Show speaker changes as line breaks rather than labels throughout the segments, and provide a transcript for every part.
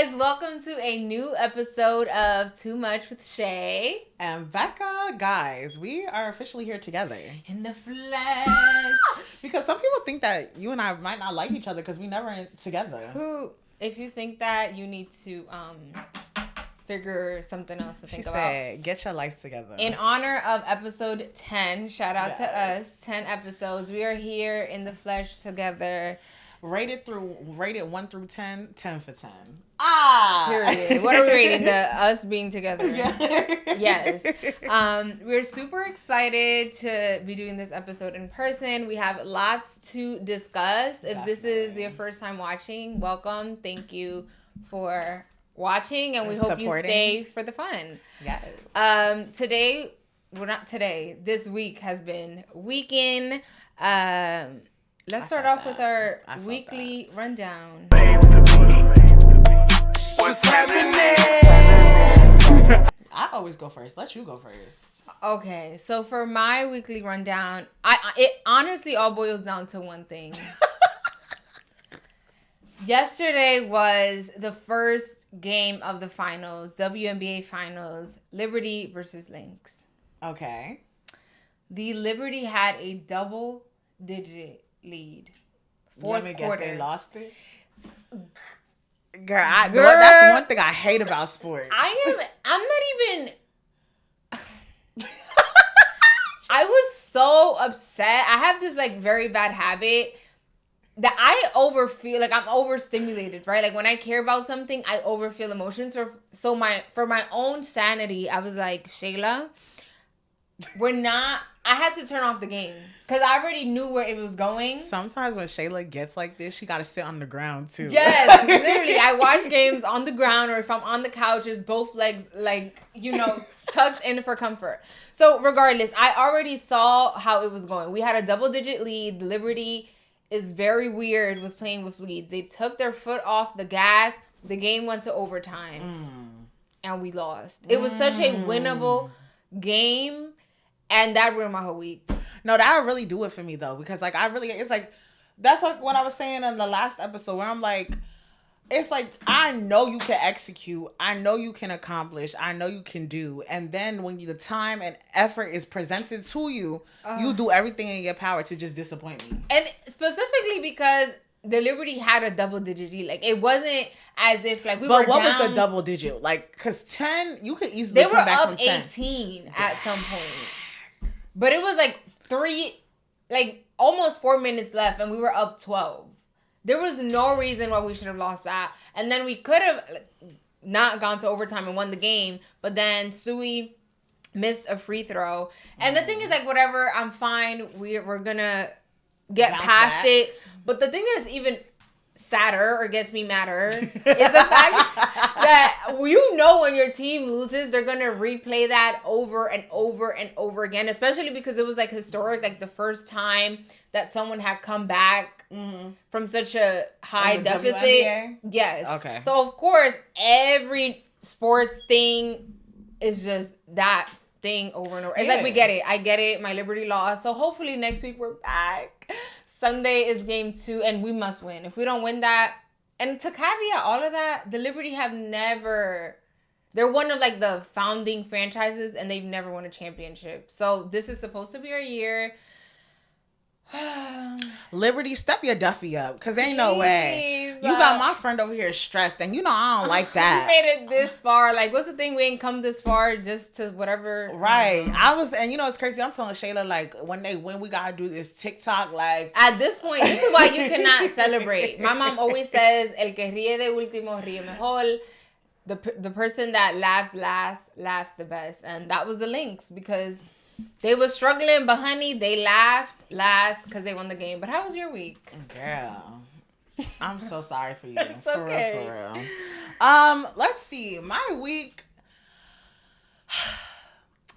guys, welcome to a new episode of Too Much with Shey
and Becca. Guys, we are officially here together.
In the flesh.
Because some people think that you and I might not like each other because we never together.
If you think that, you need to figure something else to think about.
She said, get your life together.
In honor of episode 10, shout out to us, 10 episodes. We are here in the flesh together.
Rated 1 through 10, 10 for 10.
Period. What are we rating? Us being together.
Yeah.
Yes. We're super excited to be doing this episode in person. We have lots to discuss. If
Definitely.
This is your first time watching, welcome. Thank you for watching, and we hope you stay for the fun.
Yes.
This week has been weekend. Let's start off with our weekly rundown.
What's happening?
I always go first. Let you go first.
Okay, so for my weekly rundown, it honestly all boils down to one thing. Yesterday was the first game of the finals, WNBA finals, Liberty versus Lynx.
Okay.
The Liberty had a double-digit lead. Fourth quarter.
They lost it? Girl, that's one thing I hate about sports.
I'm not even... I was so upset. I have this very bad habit that I overfeel, I'm overstimulated, right? Like when I care about something, I overfeel emotions. For my own sanity, I was like, Shayla, I had to turn off the game because I already knew where it was going.
Sometimes when Shayla gets like this, she got to sit on the ground too.
Yes, literally. I watch games on the ground, or if I'm on the couches, both legs, tucked in for comfort. So regardless, I already saw how it was going. We had a double-digit lead. Liberty is very weird with playing with leads. They took their foot off the gas. The game went to overtime. And we lost. It was such a winnable game. And that ruined my whole week.
No, that would really do it for me though. Because that's like what I was saying in the last episode where I'm like, it's like, I know you can execute. I know you can accomplish. I know you can do. And then when the time and effort is presented to you, you do everything in your power to just disappoint me.
And specifically because the Liberty had a double-digit lead. It wasn't as if we were down.
But what was the double-digit? Because 10, you could easily come back from 10.
They were up 18 at some point. But it was almost 4 minutes left, and we were up 12. There was no reason why we should have lost that. And then we could have not gone to overtime and won the game. But then Sui missed a free throw. And the thing is, whatever, I'm fine. We're going to get past it. But the thing that is even sadder or gets me madder is the fact that when your team loses, they're going to replay that over and over and over again. Especially because it was historic, the first time that someone had come back from such a high deficit.
WNBA?
Yes.
Okay.
So of course, every sports thing is just that thing over and over. It's we get it. I get it. My Liberty lost. So hopefully next week we're back. Sunday is game 2 and we must win. If we don't win that, and to caveat all of that, the Liberty have never... They're one of the founding franchises and they've never won a championship. So this is supposed to be our year.
Liberty, step your Duffy up, because ain't no way. You got my friend over here stressed, and I don't like that.
We made it this far. What's the thing? We ain't come this far just to whatever.
Right. It's crazy. I'm telling Shayla, when they win, we gotta do this TikTok.
At this point, this is why you cannot celebrate. My mom always says, "El que ríe de último ríe mejor." The person that laughs last laughs the best, and that was the Lynx because they were struggling, but honey, they laughed last because they won the game. But how was your week?
Girl, I'm so sorry for you.
It's okay.
For real. Let's see. My week.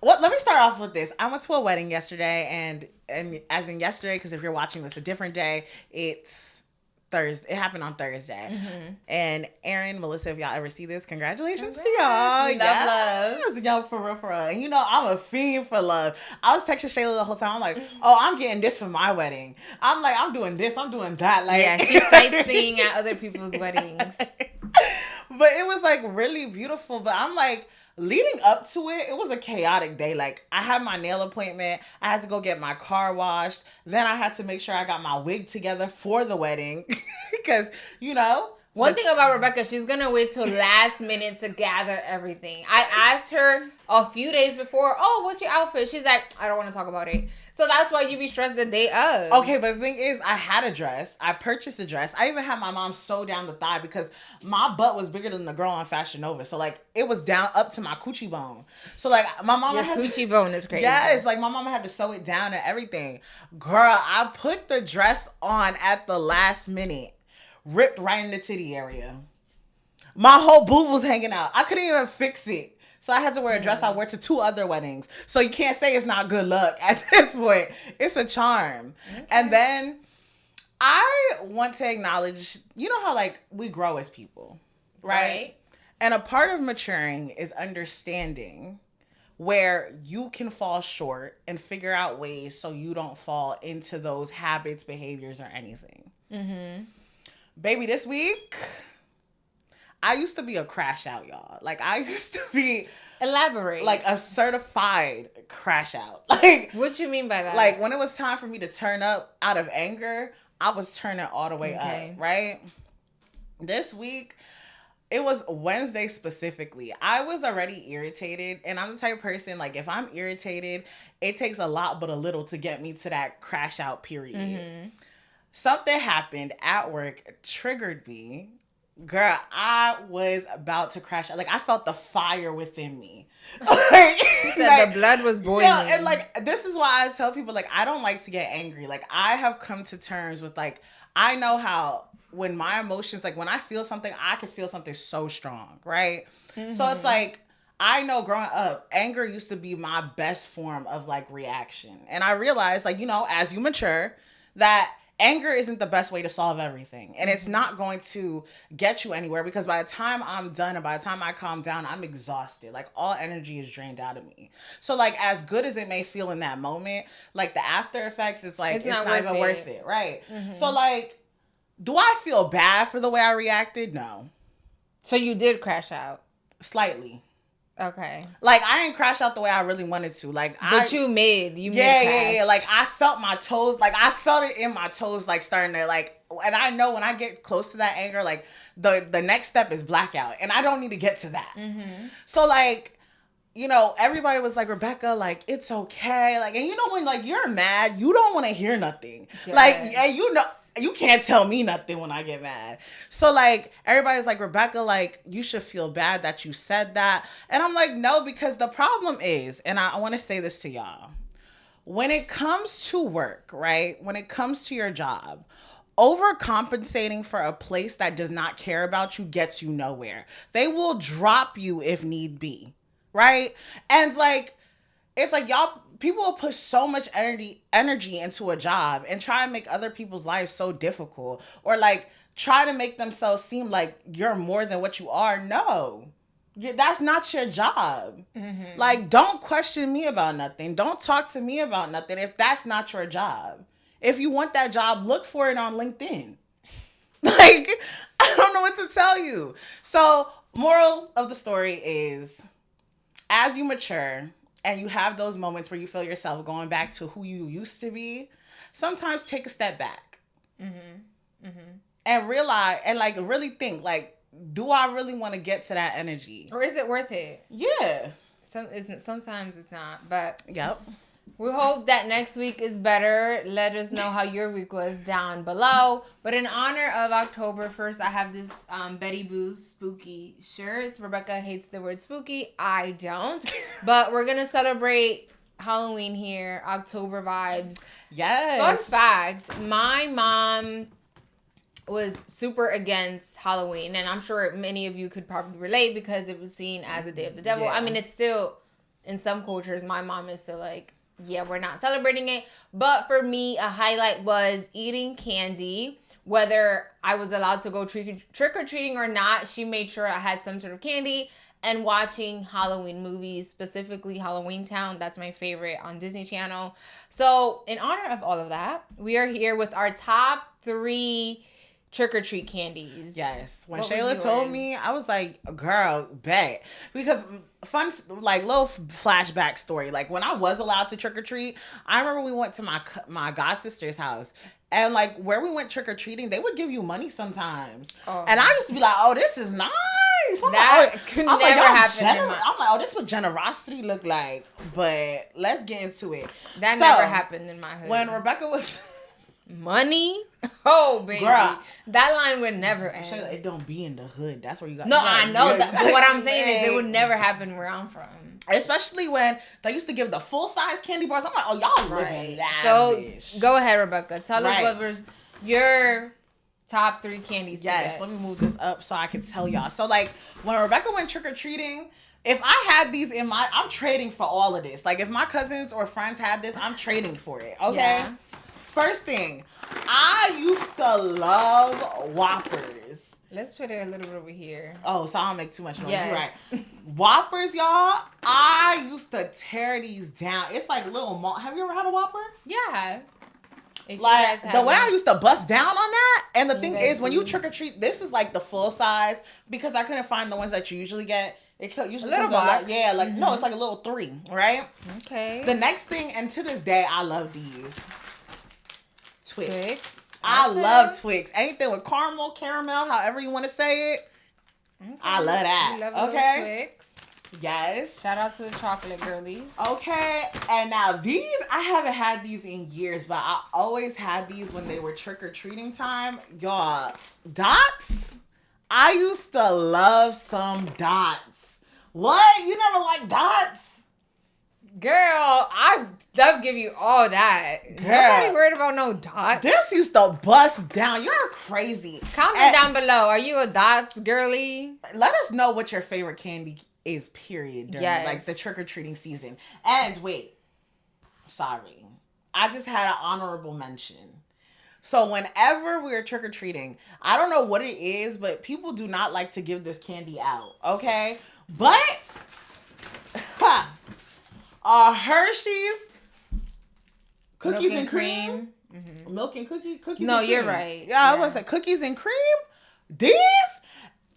Well, let me start off with this. I went to a wedding yesterday, and as in yesterday, because if you're watching this a different day, it's Thursday. It happened on Thursday. Mm-hmm. And Aaron, Melissa, if y'all ever see this, congratulations to y'all.
We love.
Y'all for real. And I'm a fiend for love. I was texting Shayla the whole time. I'm like, I'm getting this for my wedding. I'm doing this, I'm doing that.
Yeah, she's sightseeing at other people's weddings.
But it was like really beautiful. But I'm like, leading up to it, it was a chaotic day. Like, I had my nail appointment. I had to go get my car washed. Then I had to make sure I got my wig together for the wedding. Because, you know.
One thing about Rebecca, she's going to wait till last minute to gather everything. I asked her a few days before, oh, what's your outfit? She's like, I don't want to talk about it. So that's why you be stressed the day of.
Okay, but the thing is, I had a dress. I purchased a dress. I even had my mom sew down the thigh because my butt was bigger than the girl on Fashion Nova. So, like, it was down up to my coochie bone. So, like, my mama had
coochie bone is crazy.
Yes, like, my mama had to sew it down and everything. Girl, I put the dress on at the last minute. Ripped right in the titty area. My whole boob was hanging out. I couldn't even fix it. So I had to wear a dress I wore to 2 other weddings. So you can't say it's not good luck at this point. It's a charm. Okay. And then I want to acknowledge, you know how like we grow as people, right? And a part of maturing is understanding where you can fall short and figure out ways so you don't fall into those habits, behaviors, or anything. Mm-hmm. Baby, this week... I used to be a crash out, y'all. Like, I used to be...
Elaborate.
Like, a certified crash out. Like...
What you mean by that?
Like, when it was time for me to turn up out of anger, I was turning all the way up, right? This week, it was Wednesday specifically. I was already irritated, and I'm the type of person, like, if I'm irritated, it takes a lot but a little to get me to that crash out period. Mm-hmm. Something happened at work, triggered me. Girl, I was about to crash. Like, I felt the fire within me. Like,
you said like, the blood was boiling.
Yeah, and like, this is why I tell people, like, I don't like to get angry. Like, I have come to terms with, like, I know how when my emotions, like, when I feel something, I can feel something so strong, right? Mm-hmm. So it's like, I know growing up, anger used to be my best form of, like, reaction. And I realized, like, you know, as you mature, that anger isn't the best way to solve everything. And it's not going to get you anywhere because by the time I'm done and by the time I calm down, I'm exhausted. Like, all energy is drained out of me. So, like, as good as it may feel in that moment, like, the after effects, it's like, it's not even worth it. Right. Mm-hmm. So, like, do I feel bad for the way I reacted? No.
So you did crash out?
Slightly.
Okay.
Like, I ain't crash out the way I really wanted to. Like,
you made
yeah. Like, I felt my toes. Like, I felt it in my toes, like, starting to, like, and I know when I get close to that anger, like, the next step is blackout. And I don't need to get to that. Mm-hmm. So, like, you know, everybody was like, Rebecca, like, it's okay. Like, and you know, when, like, you're mad, you don't want to hear nothing. Yes. Like, and you know... You can't tell me nothing when I get mad. So, like, everybody's like, Rebecca, like, you should feel bad that you said that. And I'm like, no, because the problem is, and I want to say this to y'all. When it comes to work, right? When it comes to your job, overcompensating for a place that does not care about you gets you nowhere. They will drop you if need be, right? And, like, it's like y'all... People will push so much energy into a job and try and make other people's lives so difficult or like try to make themselves seem like you're more than what you are. No, that's not your job. Mm-hmm. Like, don't question me about nothing. Don't talk to me about nothing if that's not your job. If you want that job, look for it on LinkedIn. Like, I don't know what to tell you. So, moral of the story is, as you mature, and you have those moments where you feel yourself going back to who you used to be, sometimes take a step back. Mm-hmm. Mm-hmm. And realize, and like really think, like, do I really want to get to that energy?
Or is it worth it?
Yeah.
Sometimes it's not, but...
Yep.
We hope that next week is better. Let us know how your week was down below. But in honor of October 1st, I have this Betty Boo spooky shirt. Rebecca hates the word spooky. I don't. But we're going to celebrate Halloween here. October vibes.
Yes.
Fun fact, my mom was super against Halloween. And I'm sure many of you could probably relate because it was seen as a day of the devil. Yeah. I mean, it's still, in some cultures, my mom is still like, yeah, we're not celebrating it. But for me, a highlight was eating candy. Whether I was allowed to go trick-or-treating or not, she made sure I had some sort of candy. And watching Halloween movies, specifically Halloween Town. That's my favorite on Disney Channel. So in honor of all of that, we are here with our top 3 trick-or-treat candies.
Yes. When
What was
Shayla
yours?
told me, I was like, girl, bet. Because little flashback story. Like, when I was allowed to trick-or-treat, I remember we went to my god sister's house. And, like, where we went trick-or-treating, they would give you money sometimes. Oh. And I used to be like, oh, this is nice.
Could never happen.
I'm like, oh, this is what generosity look like. But let's get into it.
That never happened in my hood.
When Rebecca was...
Money? Oh, baby.
Girl,
that line would never end.
It don't be in the hood. That's where you got...
No, I know. But what I'm saying is it would never happen where I'm from.
Especially when they used to give the full-size candy bars. I'm like, oh, y'all living lavish.
So, go ahead, Rebecca. Tell us what was your top 3 candies
Yes, let me move this up so I can tell y'all. So, like, when Rebecca went trick-or-treating... If I had these I'm trading for all of this. Like, if my cousins or friends had this, I'm trading for it. Okay? Yeah. First thing, I used to love Whoppers.
Let's put it a little bit over here.
Oh, so I don't make too much noise. Yes. You're right. Whoppers, y'all, I used to tear these down. It's like little Have you ever had a Whopper?
Yeah.
Like, the way I used to bust down on that, and the thing is, when you trick-or-treat, this is like the full size, because I couldn't find the ones that you usually get. It usually comes out no, it's like a little 3, right? Okay. The next thing, and to this day, I love these. Twix. I love Twix. Anything with caramel, however you want to say it. Okay. I love that.
You love Twix.
Yes.
Shout out to the chocolate girlies.
Okay. And now these, I haven't had these in years, but I always had these when they were trick-or-treating time. Y'all, Dots? I used to love some Dots. What? You never liked Dots?
Girl, I love give you all that. Girl, nobody worried about no Dots.
This used to bust down. You're crazy.
Comment down below. Are you a Dots girly?
Let us know what your favorite candy is, period, during like the trick-or-treating season. And wait, sorry. I just had an honorable mention. So whenever we're trick-or-treating, I don't know what it is, but people do not like to give this candy out, okay? But... Hershey's cookies and cream. Mm-hmm. Milk and cookies.
No,
and
you're right.
Yeah, I was gonna say cookies and cream. These,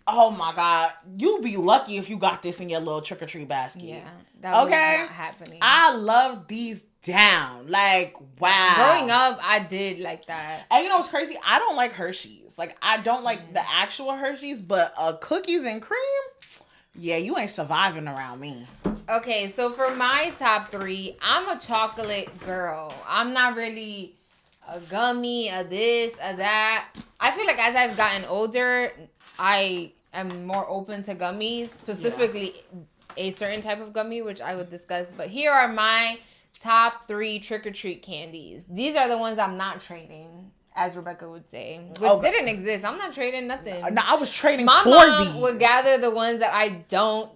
oh my god, you'd be lucky if you got this in your little trick or treat basket.
Yeah, that was not happening.
I love these down. Like, wow.
Growing up, I did like that.
And you know what's crazy? I don't like Hershey's. Like, I don't like the actual Hershey's, but cookies and cream. Yeah, you ain't surviving around me.
Okay, so for my top 3, I'm a chocolate girl. I'm not really a gummy, a this, a that. I feel like as I've gotten older, I am more open to gummies, specifically a certain type of gummy, which I would discuss. But here are my top 3 trick-or-treat candies. These are the ones I'm not trading, as Rebecca would say, which didn't exist. I'm not trading nothing.
No, I was trading
my
for
mom
these.
Would gather the ones that I don't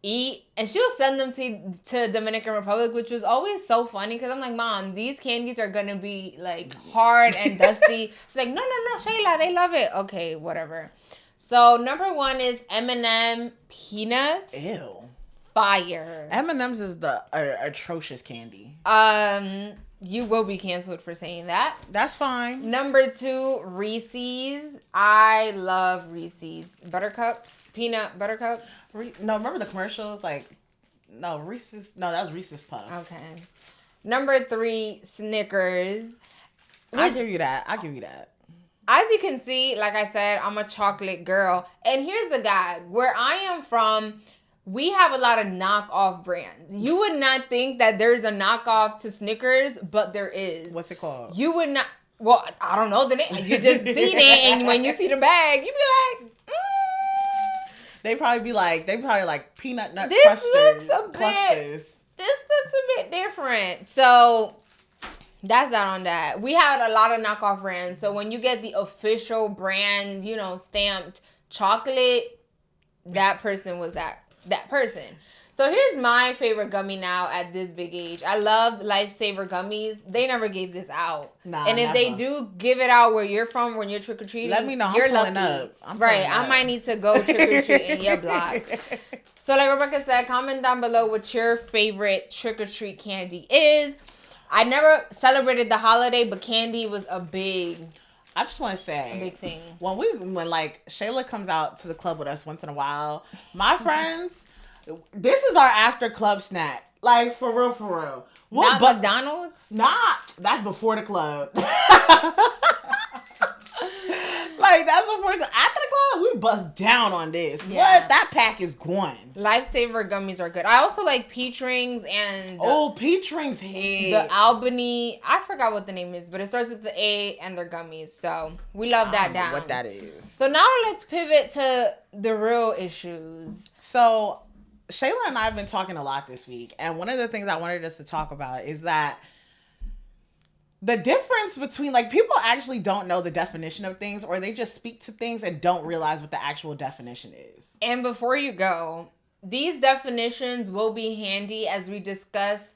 eat, and she'll send them to Dominican Republic, which was always so funny because I'm like, Mom, these candies are gonna be like hard and dusty. She's like, no, Shayla, they love it. Okay, whatever. So number 1 is M&M peanuts.
Ew.
Fire.
M&M's is the atrocious candy.
You will be canceled for saying that.
That's fine.
Number 2, Reese's. I love Reese's. Buttercups. Peanut Buttercups.
No, remember the commercials? Reese's. No, that was Reese's Puffs.
Okay. Number 3, Snickers.
I'll give you that.
As you can see, like I said, I'm a chocolate girl. And here's the gag. Where I am from, we have a lot of knockoff brands. You would not think that there's a knockoff to Snickers, but there is.
What's it called?
You would not. Well, I don't know the name. You just see it, and when you see the bag, you be like,
They probably like peanut nut
This
clusters.
looks a bit different. So that's not on that. We had a lot of knockoff brands. So when you get the official brand, stamped chocolate, that person was that person. So here's my favorite gummy now at this big age. I loved Lifesaver gummies. They never gave this out. And if they do give it out where you're from when you're trick-or-treating,
let me know.
You're lucky. I might need to go trick-or-treat in your block. So like Rebecca said, comment down below what your favorite trick-or-treat candy is. I never celebrated the holiday, but candy was a big
I just want to say,
a big thing.
When like Shayla comes out to the club with us once in a while, my friends, this is our after club snack. Like for real.
Not McDonald's?
Not. That's before the club. Like that's before the club. After the club, we bust down on this. Yeah. What? That pack is going.
Lifesaver gummies are good. I also like peach rings and
peach rings hit.
The Albany. I forgot what the name is, but it starts with the A and they're gummies. So we love that down.
What that is.
So now let's pivot to the real issues.
So Shayla and I have been talking a lot this week, and one of the things I wanted us to talk about is that the difference between, like, people actually don't know the definition of things, or they just speak to things and don't realize what the actual definition is.
And before you go, these definitions will be handy as we discuss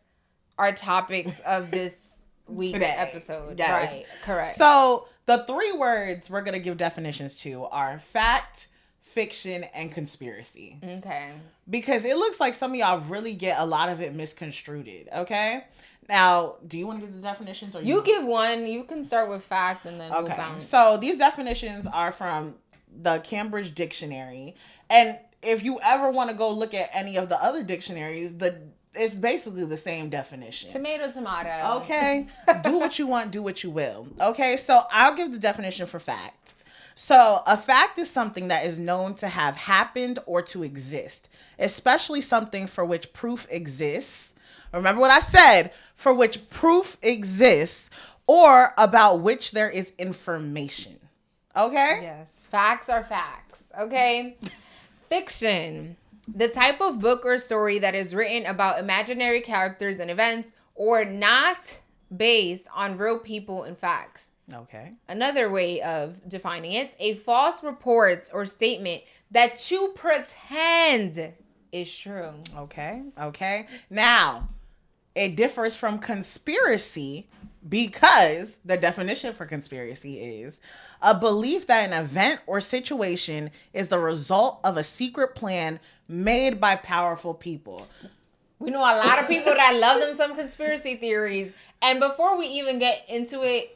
our topics of this week's episode. Yes. Right, correct.
So the 3 words we're going to give definitions to are fact, fiction, and conspiracy.
Okay.
Because it looks like some of y'all really get a lot of it misconstrued, okay? Now, do you want to give the definitions? Or
you give one. You can start with fact and then we'll bounce.
So these definitions are from the Cambridge Dictionary. And if you ever want to go look at any of the other dictionaries, it's basically the same definition.
Tomato.
Okay. Do what you want, do what you will. Okay, so I'll give the definition for fact. So a fact is something that is known to have happened or to exist, especially something for which proof exists. Remember what I said, for which proof exists or about which there is information. Okay?
Yes. Facts are facts. Okay? Fiction. The type of book or story that is written about imaginary characters and events or not based on real people and facts.
Okay. Another
way of defining it, a false report or statement that you pretend is true.
Okay. Now, it differs from conspiracy because the definition for conspiracy is a belief that an event or situation is the result of a secret plan made by powerful people.
We know a lot of people that love them some conspiracy theories. And before we even get into it,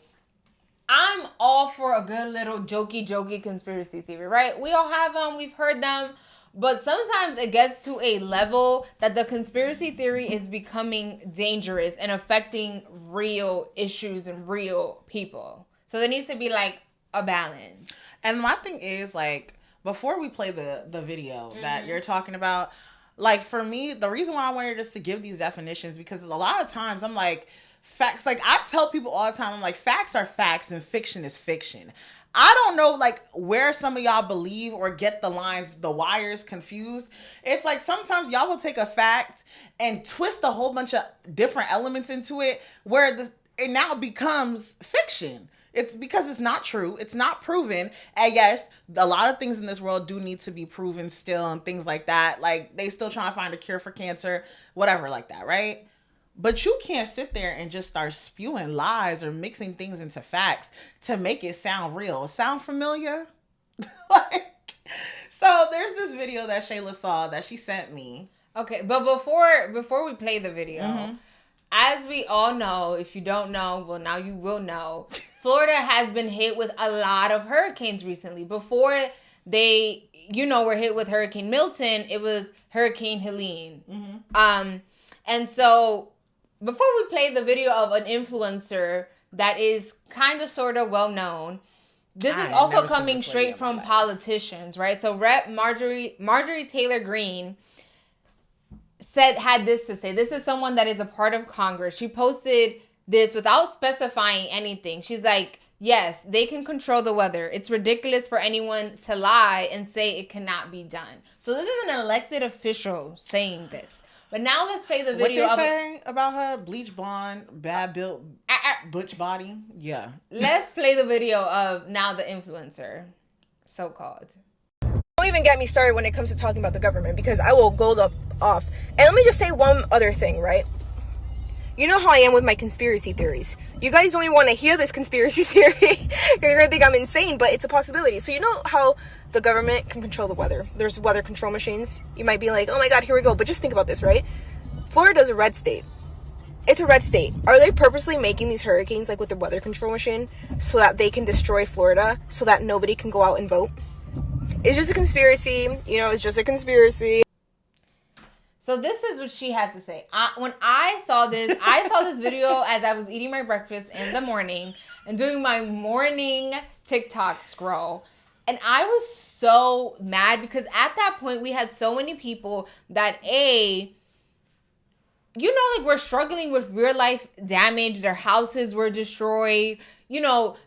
I'm all for a good little jokey conspiracy theory, right? We all have them. We've heard them. But sometimes it gets to a level that the conspiracy theory is becoming dangerous and affecting real issues and real people. So there needs to be like a balance.
And my thing is, like, before we play the video that you're talking about, like, for me, the reason why I wanted us to give these definitions, because a lot of times I'm like, facts, like, I tell people all the time, I'm like, facts are facts and fiction is fiction. I don't know, like, where some of y'all believe or get the wires confused. It's like sometimes y'all will take a fact and twist a whole bunch of different elements into it where it now becomes fiction. It's because it's not true. It's not proven. And yes, a lot of things in this world do need to be proven still and things like that. Like, they still trying to find a cure for cancer, whatever like that, right? But you can't sit there and just start spewing lies or mixing things into facts to make it sound real. Sound familiar? So there's this video that Shayla saw that she sent me.
Okay, but before we play the video, as we all know, if you don't know, well, now you will know, Florida has been hit with a lot of hurricanes recently. Before they, were hit with Hurricane Milton, it was Hurricane Helene. And so before we play the video of an influencer that is kind of sort of well known, this is also coming straight from politicians, right? So Rep. Marjorie Taylor Greene had this to say. This is someone that is a part of Congress. She posted this without specifying anything. She's like, yes, they can control the weather. It's ridiculous for anyone to lie and say it cannot be done. So this is an elected official saying this. But now let's play the video.
What they saying about her? Bleach blonde, bad built, butch body? Yeah.
Let's play the video of now the influencer, so-called.
Don't even get me started when it comes to talking about the government, because I will go off. And let me just say one other thing, right? You know how I am with my conspiracy theories. You guys don't even want to hear this conspiracy theory because you're going to think I'm insane, but it's a possibility. So you know how the government can control the weather. There's weather control machines. You might be like, oh my God, here we go. But just think about this, right? Florida's a red state. it's a red state. Are they purposely making these hurricanes, like with the weather control machine, so that they can destroy Florida, so that nobody can go out and vote? It's just a conspiracy. It's just a conspiracy.
So this is what she had to say. When I saw this video as I was eating my breakfast in the morning and doing my morning TikTok scroll. And I was so mad because at that point we had so many people that we're struggling with real life damage. Their houses were destroyed.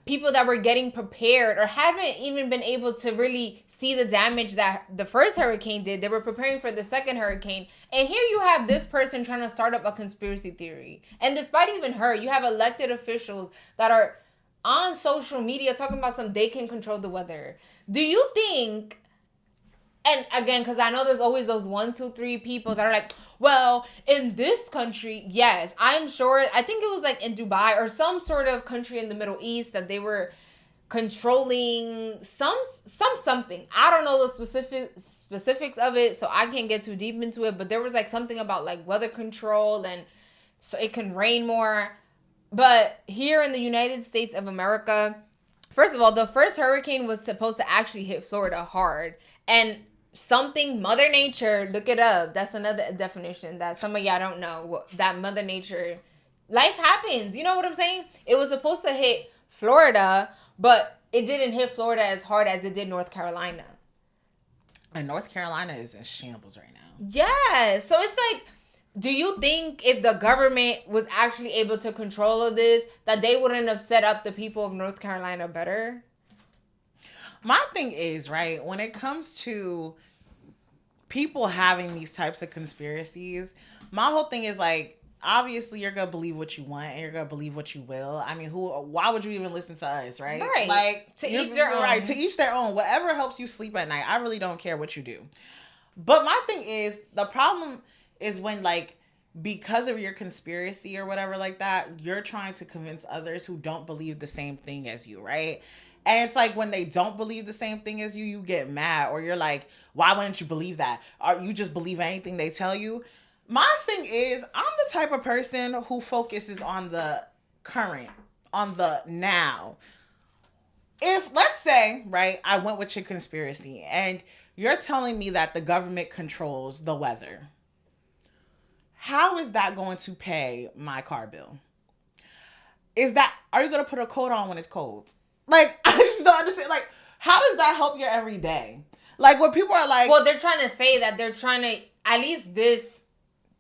People that were getting prepared or haven't even been able to really see the damage that the first hurricane did. They were preparing for the second hurricane. And here you have this person trying to start up a conspiracy theory. And despite even her, you have elected officials that are on social media talking about they can control the weather. Do you think, and again, because I know there's always those 1, 2, 3 people that are like, well, in this country, yes, I'm sure, I think it was like in Dubai or some sort of country in the Middle East that they were controlling something. I don't know the specifics of it, so I can't get too deep into it, but there was like something about like weather control and so it can rain more. But here in the United States of America, first of all, the first hurricane was supposed to actually hit Florida hard. And Mother Nature, look it up. That's another definition that some of y'all don't know. That Mother Nature, life happens. You know what I'm saying? It was supposed to hit Florida, but it didn't hit Florida as hard as it did North Carolina.
And North Carolina is in shambles right now.
Yeah. So it's like, do you think if the government was actually able to control all of this, that they wouldn't have set up the people of North Carolina better?
My thing is, right, when it comes to people having these types of conspiracies, my whole thing is like, obviously you're going to believe what you want and you're going to believe what you will. I mean, why would you even listen to us, right?
Right.
Like,
to each their own.
Right, to each their own. Whatever helps you sleep at night. I really don't care what you do. But my thing is, the problem is when, like, because of your conspiracy or whatever like that, you're trying to convince others who don't believe the same thing as you, right? And it's like when they don't believe the same thing as you, you get mad or you're like, why wouldn't you believe that? Or you just believe anything they tell you? My thing is, I'm the type of person who focuses on the current, on the now. If, let's say, right, I went with your conspiracy and you're telling me that the government controls the weather. How is that going to pay my car bill? Are you going to put a coat on when it's cold? Like, I just don't understand. Like, how does that help your everyday? Like, when people are like...
Well, they're trying to say that they're trying to... At least this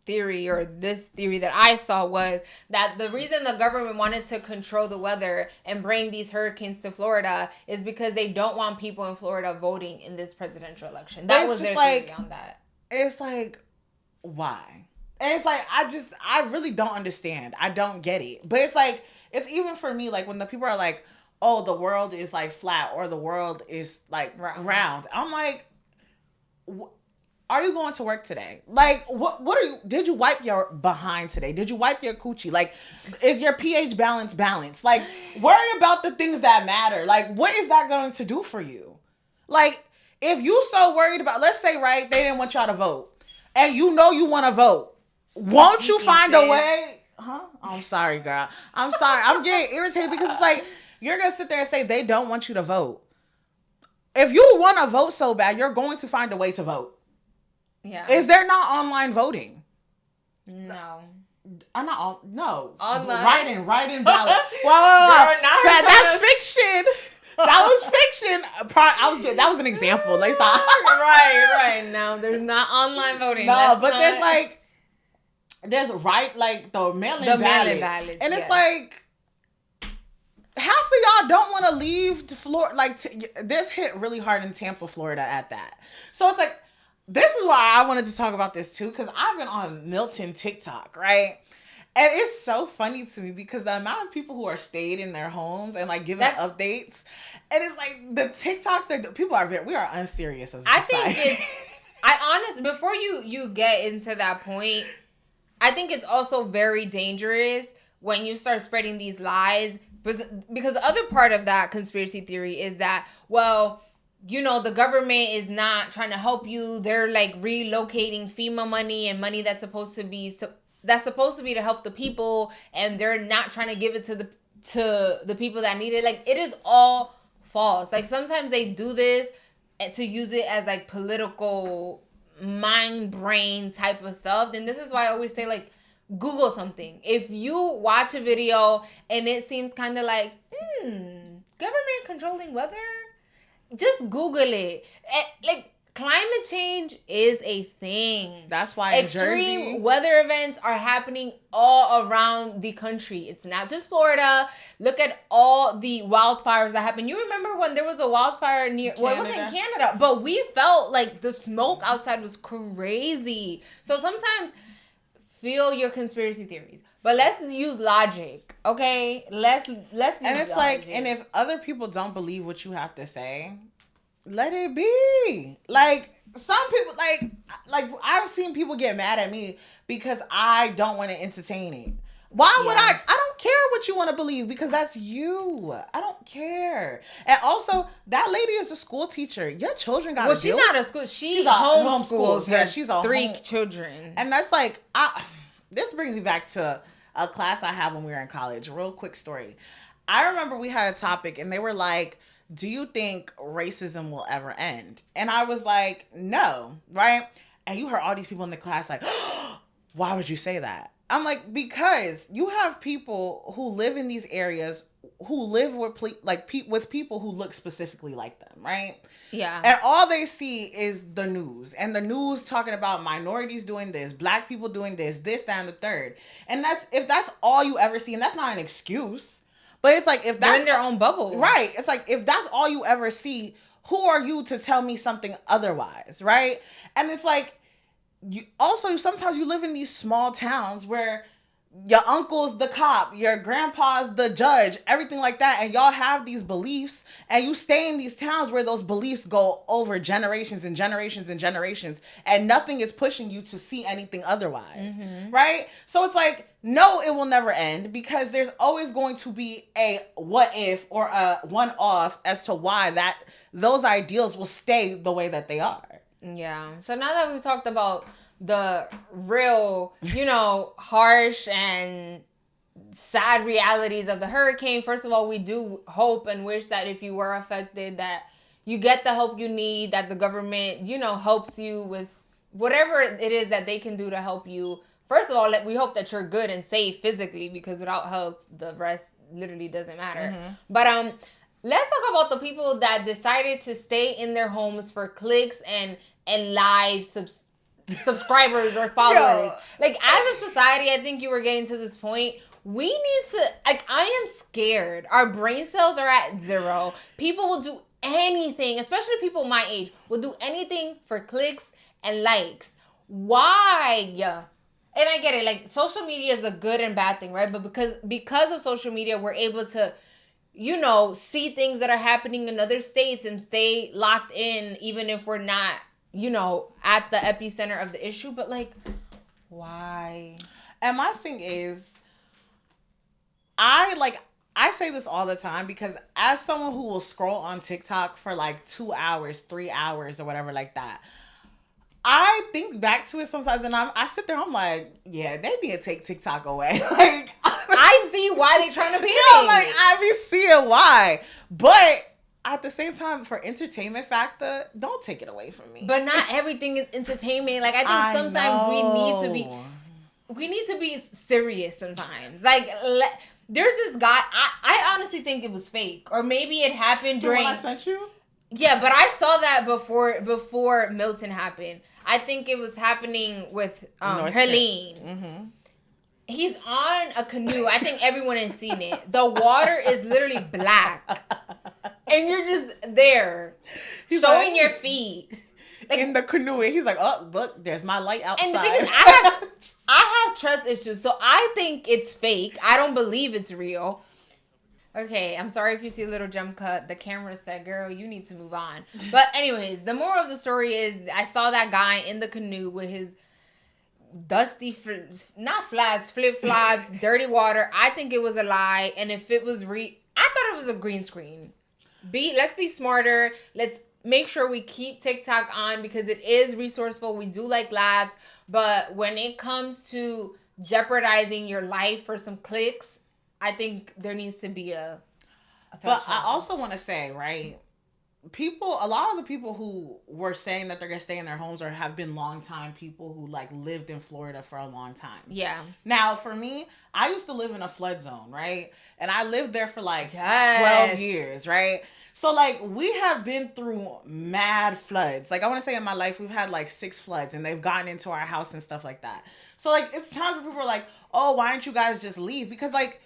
theory that I saw was that the reason the government wanted to control the weather and bring these hurricanes to Florida is because they don't want people in Florida voting in this presidential election. That was their theory on that.
It's like, why? And it's like, I really don't understand. I don't get it. But it's like, it's even for me, like when the people are like, oh, the world is like flat or the world is like round. I'm like, are you going to work today? Like, what are you, did you wipe your behind today? Did you wipe your coochie? Like, is your pH balance balanced? Like, worry about the things that matter. Like, what is that going to do for you? Like, if you so worried about, let's say, right, they didn't want y'all to vote and you know you want to vote. Won't you find a way? Huh? I'm sorry, girl. I'm sorry. I'm getting irritated because it's like, you're going to sit there and say they don't want you to vote. If you want to vote so bad, you're going to find a way to vote.
Yeah.
Is there not online voting?
No.
I'm not on. No.
Online.
Write-in ballot. Wow. That's fiction. That was fiction. That was an example. Like, stop.
Right. No, there's not online voting.
No, but there's like, the mail-in ballot. And it's like, half of y'all don't want to leave Florida. Like, this hit really hard in Tampa, Florida at that. So it's like, this is why I wanted to talk about this too, because I've been on Milton TikTok, right? And it's so funny to me because the amount of people who are stayed in their homes and like giving updates, and it's like the TikToks, we are unserious as a society.
I think before you get into that point, I think it's also very dangerous when you start spreading these lies, because the other part of that conspiracy theory is that, well, you know, the government is not trying to help you. They're like relocating FEMA money and money that's supposed to be that's supposed to be to help the people, and they're not trying to give it to the people that need it. Like, it is all false. Like, sometimes they do this to use it as like political mind brain type of stuff. And this is why I always say, like, Google something. If you watch a video and it seems kind of like, government controlling weather, just Google it. Like, climate change is a thing.
That's why
extreme weather events are happening all around the country. It's not just Florida. Look at all the wildfires that happened. You remember when there was a wildfire near, well, it wasn't in Canada, but we felt like the smoke outside was crazy. So sometimes feel your conspiracy theories, but let's use logic, okay? Let's use
and it's
logic.
like, and if other people don't believe what you have to say, let it be. Like, some people, like I've seen people get mad at me because I don't want to entertain it. Why would I don't care what you want to believe, because that's you. I don't care. And also, that lady is a school teacher. Your children got to
she's not a school. She's homeschools. Yeah, she's a 3 children.
And that's like, this brings me back to a class I had when we were in college. Real quick story. I remember we had a topic and they were like, do you think racism will ever end? And I was like, no, right? And you heard all these people in the class like, why would you say that? I'm like, because you have people who live in these areas who live with people who look specifically like them, right?
Yeah.
And all they see is the news, and the news talking about minorities doing this, black people doing this, that, and the third. And if that's all you ever see, and that's not an excuse. But it's like, if that's...
They're in their own bubble.
Right. It's like, if that's all you ever see, who are you to tell me something otherwise, right? And it's like, sometimes you live in these small towns where your uncle's the cop, your grandpa's the judge, everything like that, and y'all have these beliefs, and you stay in these towns where those beliefs go over generations and generations and generations, and nothing is pushing you to see anything otherwise, right? So it's like, no, it will never end, because there's always going to be a what if or a one-off as to why those ideals will stay the way that they are.
Yeah. So now that we've talked about the real, harsh and sad realities of the hurricane, first of all, we do hope and wish that if you were affected, that you get the help you need, that the government, helps you with whatever it is that they can do to help you. First of all, we hope that you're good and safe physically, because without health, the rest literally doesn't matter. But let's talk about the people that decided to stay in their homes for clicks and live subscribers or followers. Like, as a society, I think you were getting to this point. We need to, I am scared. Our brain cells are at 0. People will do anything, especially people my age, will do anything for clicks and likes. Why? And I get it. Like, social media is a good and bad thing, right? But because of social media, we're able to, see things that are happening in other states and stay locked in, even if we're not, at the epicenter of the issue. But, like, why?
And my thing is, I say this all the time, because as someone who will scroll on TikTok for like 2 hours, 3 hours or whatever like that, I think back to it sometimes, and I sit there, I'm like, yeah, they need to take TikTok away. Like,
I see why they're trying to be
I be seeing why. But at the same time, for entertainment factor, don't take it away from me.
But not everything is entertainment. Like, I think sometimes we need to be serious sometimes. Like, there's this guy, I honestly think it was fake. Or maybe it happened during...
The one I sent you?
Yeah, but I saw that before Milton happened. I think it was happening with Helene. He's on a canoe. I think everyone has seen it. The water is literally black. And you're just there, showing your feet. Like,
in the canoe. And he's like, oh, look, there's my light outside.
And the thing is, I have trust issues. So I think it's fake. I don't believe it's real. Okay, I'm sorry if you see a little jump cut. The camera said, girl, you need to move on. But anyways, the moral of the story is I saw that guy in the canoe with his dusty, flip-flops, dirty water. I think it was a lie. And if it was I thought it was a green screen. Let's be smarter. Let's make sure we keep TikTok on, because it is resourceful. We do like laughs. But when it comes to jeopardizing your life for some clicks, I think there needs to be a
But I also want to say, right, a lot of the people who were saying that they're going to stay in their homes or have been longtime people who like lived in Florida for a long time.
Yeah.
Now, for me, I used to live in a flood zone, right? And I lived there for like 12 years, right? So like we have been through mad floods. Like I want to say in my life, we've had like 6 floods and they've gotten into our house and stuff like that. So like it's times where people are like, oh, why don't you guys just leave? Because like,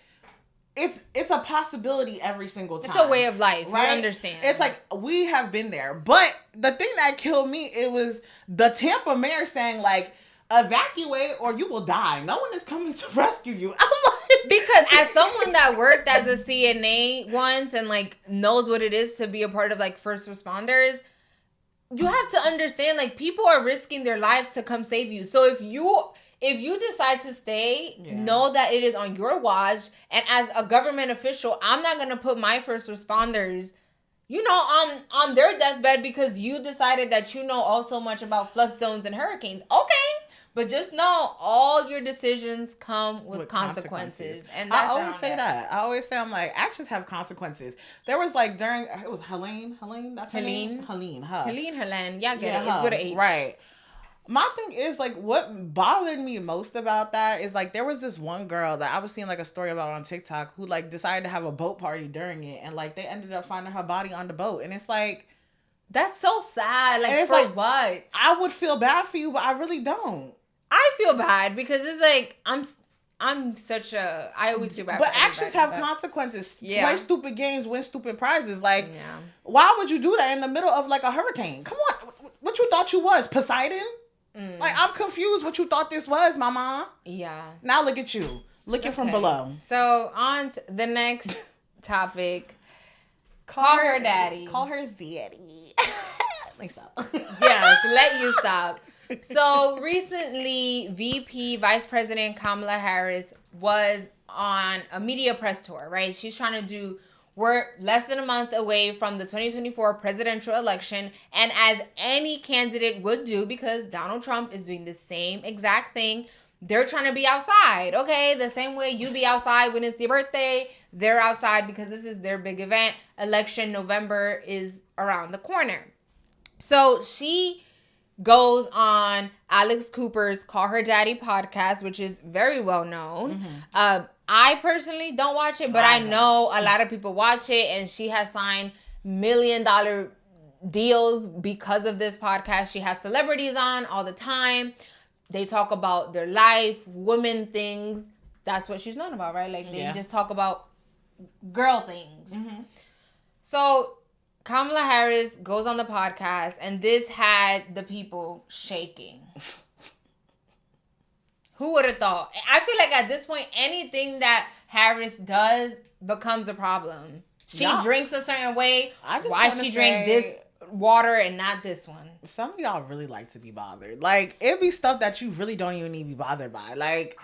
it's a possibility every single time.
It's a way of life.
Right?
You understand.
It's like we have been there. But the thing that killed me, it was the Tampa mayor saying like, evacuate or you will die. No one is coming to rescue you. I'm like,
because as someone that worked as a CNA once and like knows what it is to be a part of like first responders, you have to understand like people are risking their lives to come save you. So if you decide to stay, know that it is on your watch. And as a government official, I'm not going to put my first responders, on their deathbed because you decided that you know all so much about flood zones and hurricanes. Okay. But just know all your decisions come with consequences. And that's
I always say that. I always say, I'm like, actions have consequences. There was like it was Helene. That's Helene. Helene.
Yeah, get it. It's with an H.
Right. My thing is like what bothered me most about that is like there was this one girl that I was seeing like a story about on TikTok who like decided to have a boat party during it and like they ended up finding her body on the boat and it's like
that's so sad. Like for
like,
what?
I would feel bad for you, but I really don't.
I feel bad because it's like I always feel bad.
But actions have consequences.
Yeah.
Play stupid games, win stupid prizes. Like, why would you do that in the middle of like a hurricane? Come on, what you thought you was, Poseidon? Like, I'm confused what you thought this was, mama.
Yeah.
Now look at you. Looking from below.
So, on to the next topic. Call her daddy.
Call her daddy. Let me stop.
Yes, let you stop. So, recently, Vice President Kamala Harris was on a media press tour, right? She's trying to we're less than a month away from the 2024 presidential election. And as any candidate would do, because Donald Trump is doing the same exact thing, they're trying to be outside. Okay, the same way you be outside when it's your birthday, they're outside because this is their big event. Election November is around the corner. So she goes on Alex Cooper's Call Her Daddy podcast, which is very well known. I personally don't watch it, but I know a lot of people watch it, and she has signed $1 million deals because of this podcast. She has celebrities on all the time. They talk about their life, women things. That's what she's known about, right? Like, they just talk about girl things. So Kamala Harris goes on the podcast, and this had the people shaking. Who would have thought? I feel like at this point, anything that Harris does becomes a problem. She drinks a certain way. Why she drank this water and not this one?
Some of y'all really like to be bothered. Like, it be stuff that you really don't even need to be bothered by. Like,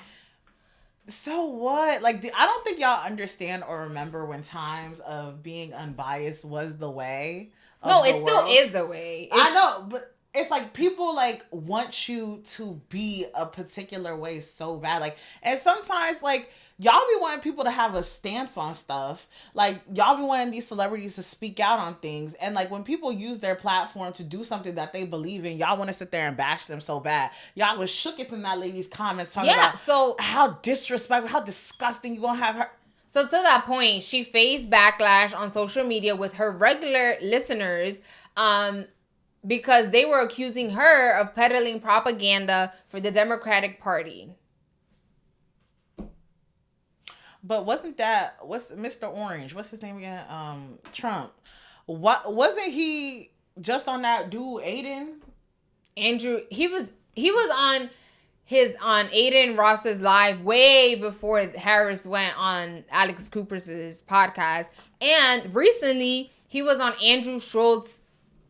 so what? Like, I don't think y'all understand or remember when times of being unbiased was the way.
No, it still is the way.
I know, but it's like people like want you to be a particular way so bad. Like, and sometimes like y'all be wanting people to have a stance on stuff. Like, y'all be wanting these celebrities to speak out on things. And like when people use their platform to do something that they believe in, y'all want to sit there and bash them so bad. Y'all was shooketh in that lady's comments talking about how disrespectful, how disgusting you gonna have her.
So to that point, she faced backlash on social media with her regular listeners, because they were accusing her of peddling propaganda for the Democratic Party.
But wasn't that, what's Mr. Orange? What's his name again? Trump. What wasn't he just on that dude Aiden?
Andrew, he was on Aiden Ross's live way before Harris went on Alex Cooper's podcast. And recently he was on Andrew Schultz's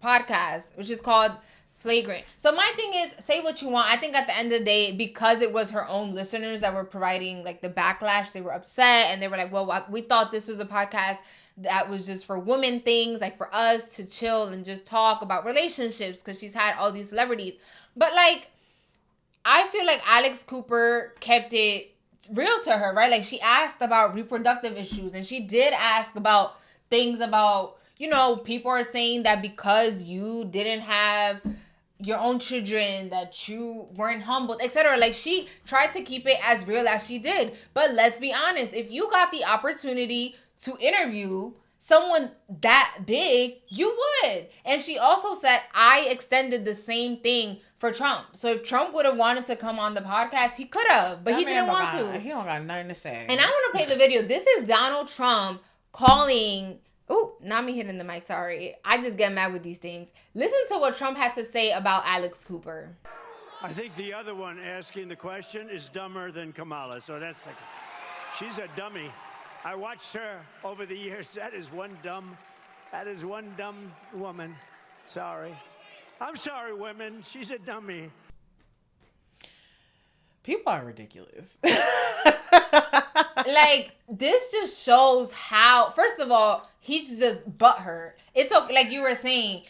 podcast, which is called Flagrant. So my thing is, say what you want. I think at the end of the day, because it was her own listeners that were providing like the backlash, they were upset and they were like, well, we thought this was a podcast that was just for women things, like for us to chill and just talk about relationships because she's had all these celebrities. But like, I feel like Alex Cooper kept it real to her, right? Like, she asked about reproductive issues, and she did ask about things about, you know, people are saying that because you didn't have your own children, that you weren't humbled, etc. Like, she tried to keep it as real as she did. But let's be honest, if you got the opportunity to interview someone that big, you would. And she also said, I extended the same thing for Trump. So if Trump would have wanted to come on the podcast, he could have, but he didn't want to.
He don't got nothing to say.
And I want to play the video. This is Donald Trump calling... Ooh, not me hitting the mic, sorry. I just get mad with these things. Listen to what Trump had to say about Alex Cooper.
I think the other one asking the question is dumber than Kamala. So that's like, she's a dummy. I watched her over the years. That is one dumb woman. Sorry. I'm sorry, women. She's a dummy.
People are ridiculous.
Like, this just shows how, first of all, he's just butthurt. It's okay, like you were saying,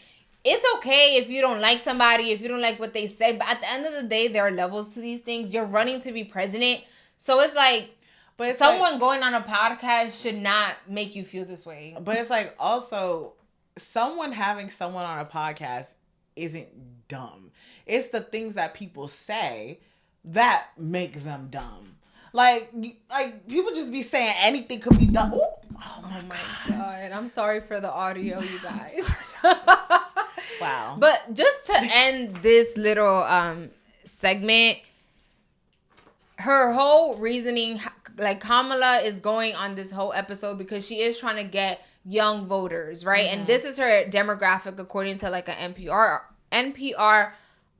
it's okay if you don't like somebody, if you don't like what they said, but at the end of the day, there are levels to these things. You're running to be president, so it's like, but it's someone like, going on a podcast should not make you feel this way.
But it's like, also, someone having someone on a podcast isn't dumb. It's the things that people say that make them dumb. Like people just be saying anything could be done. Ooh. Oh my
God. I'm sorry for the audio, you guys.
Wow.
But just to end this little segment, her whole reasoning, like Kamala is going on this whole episode because she is trying to get young voters, right? Mm-hmm. And this is her demographic according to like an NPR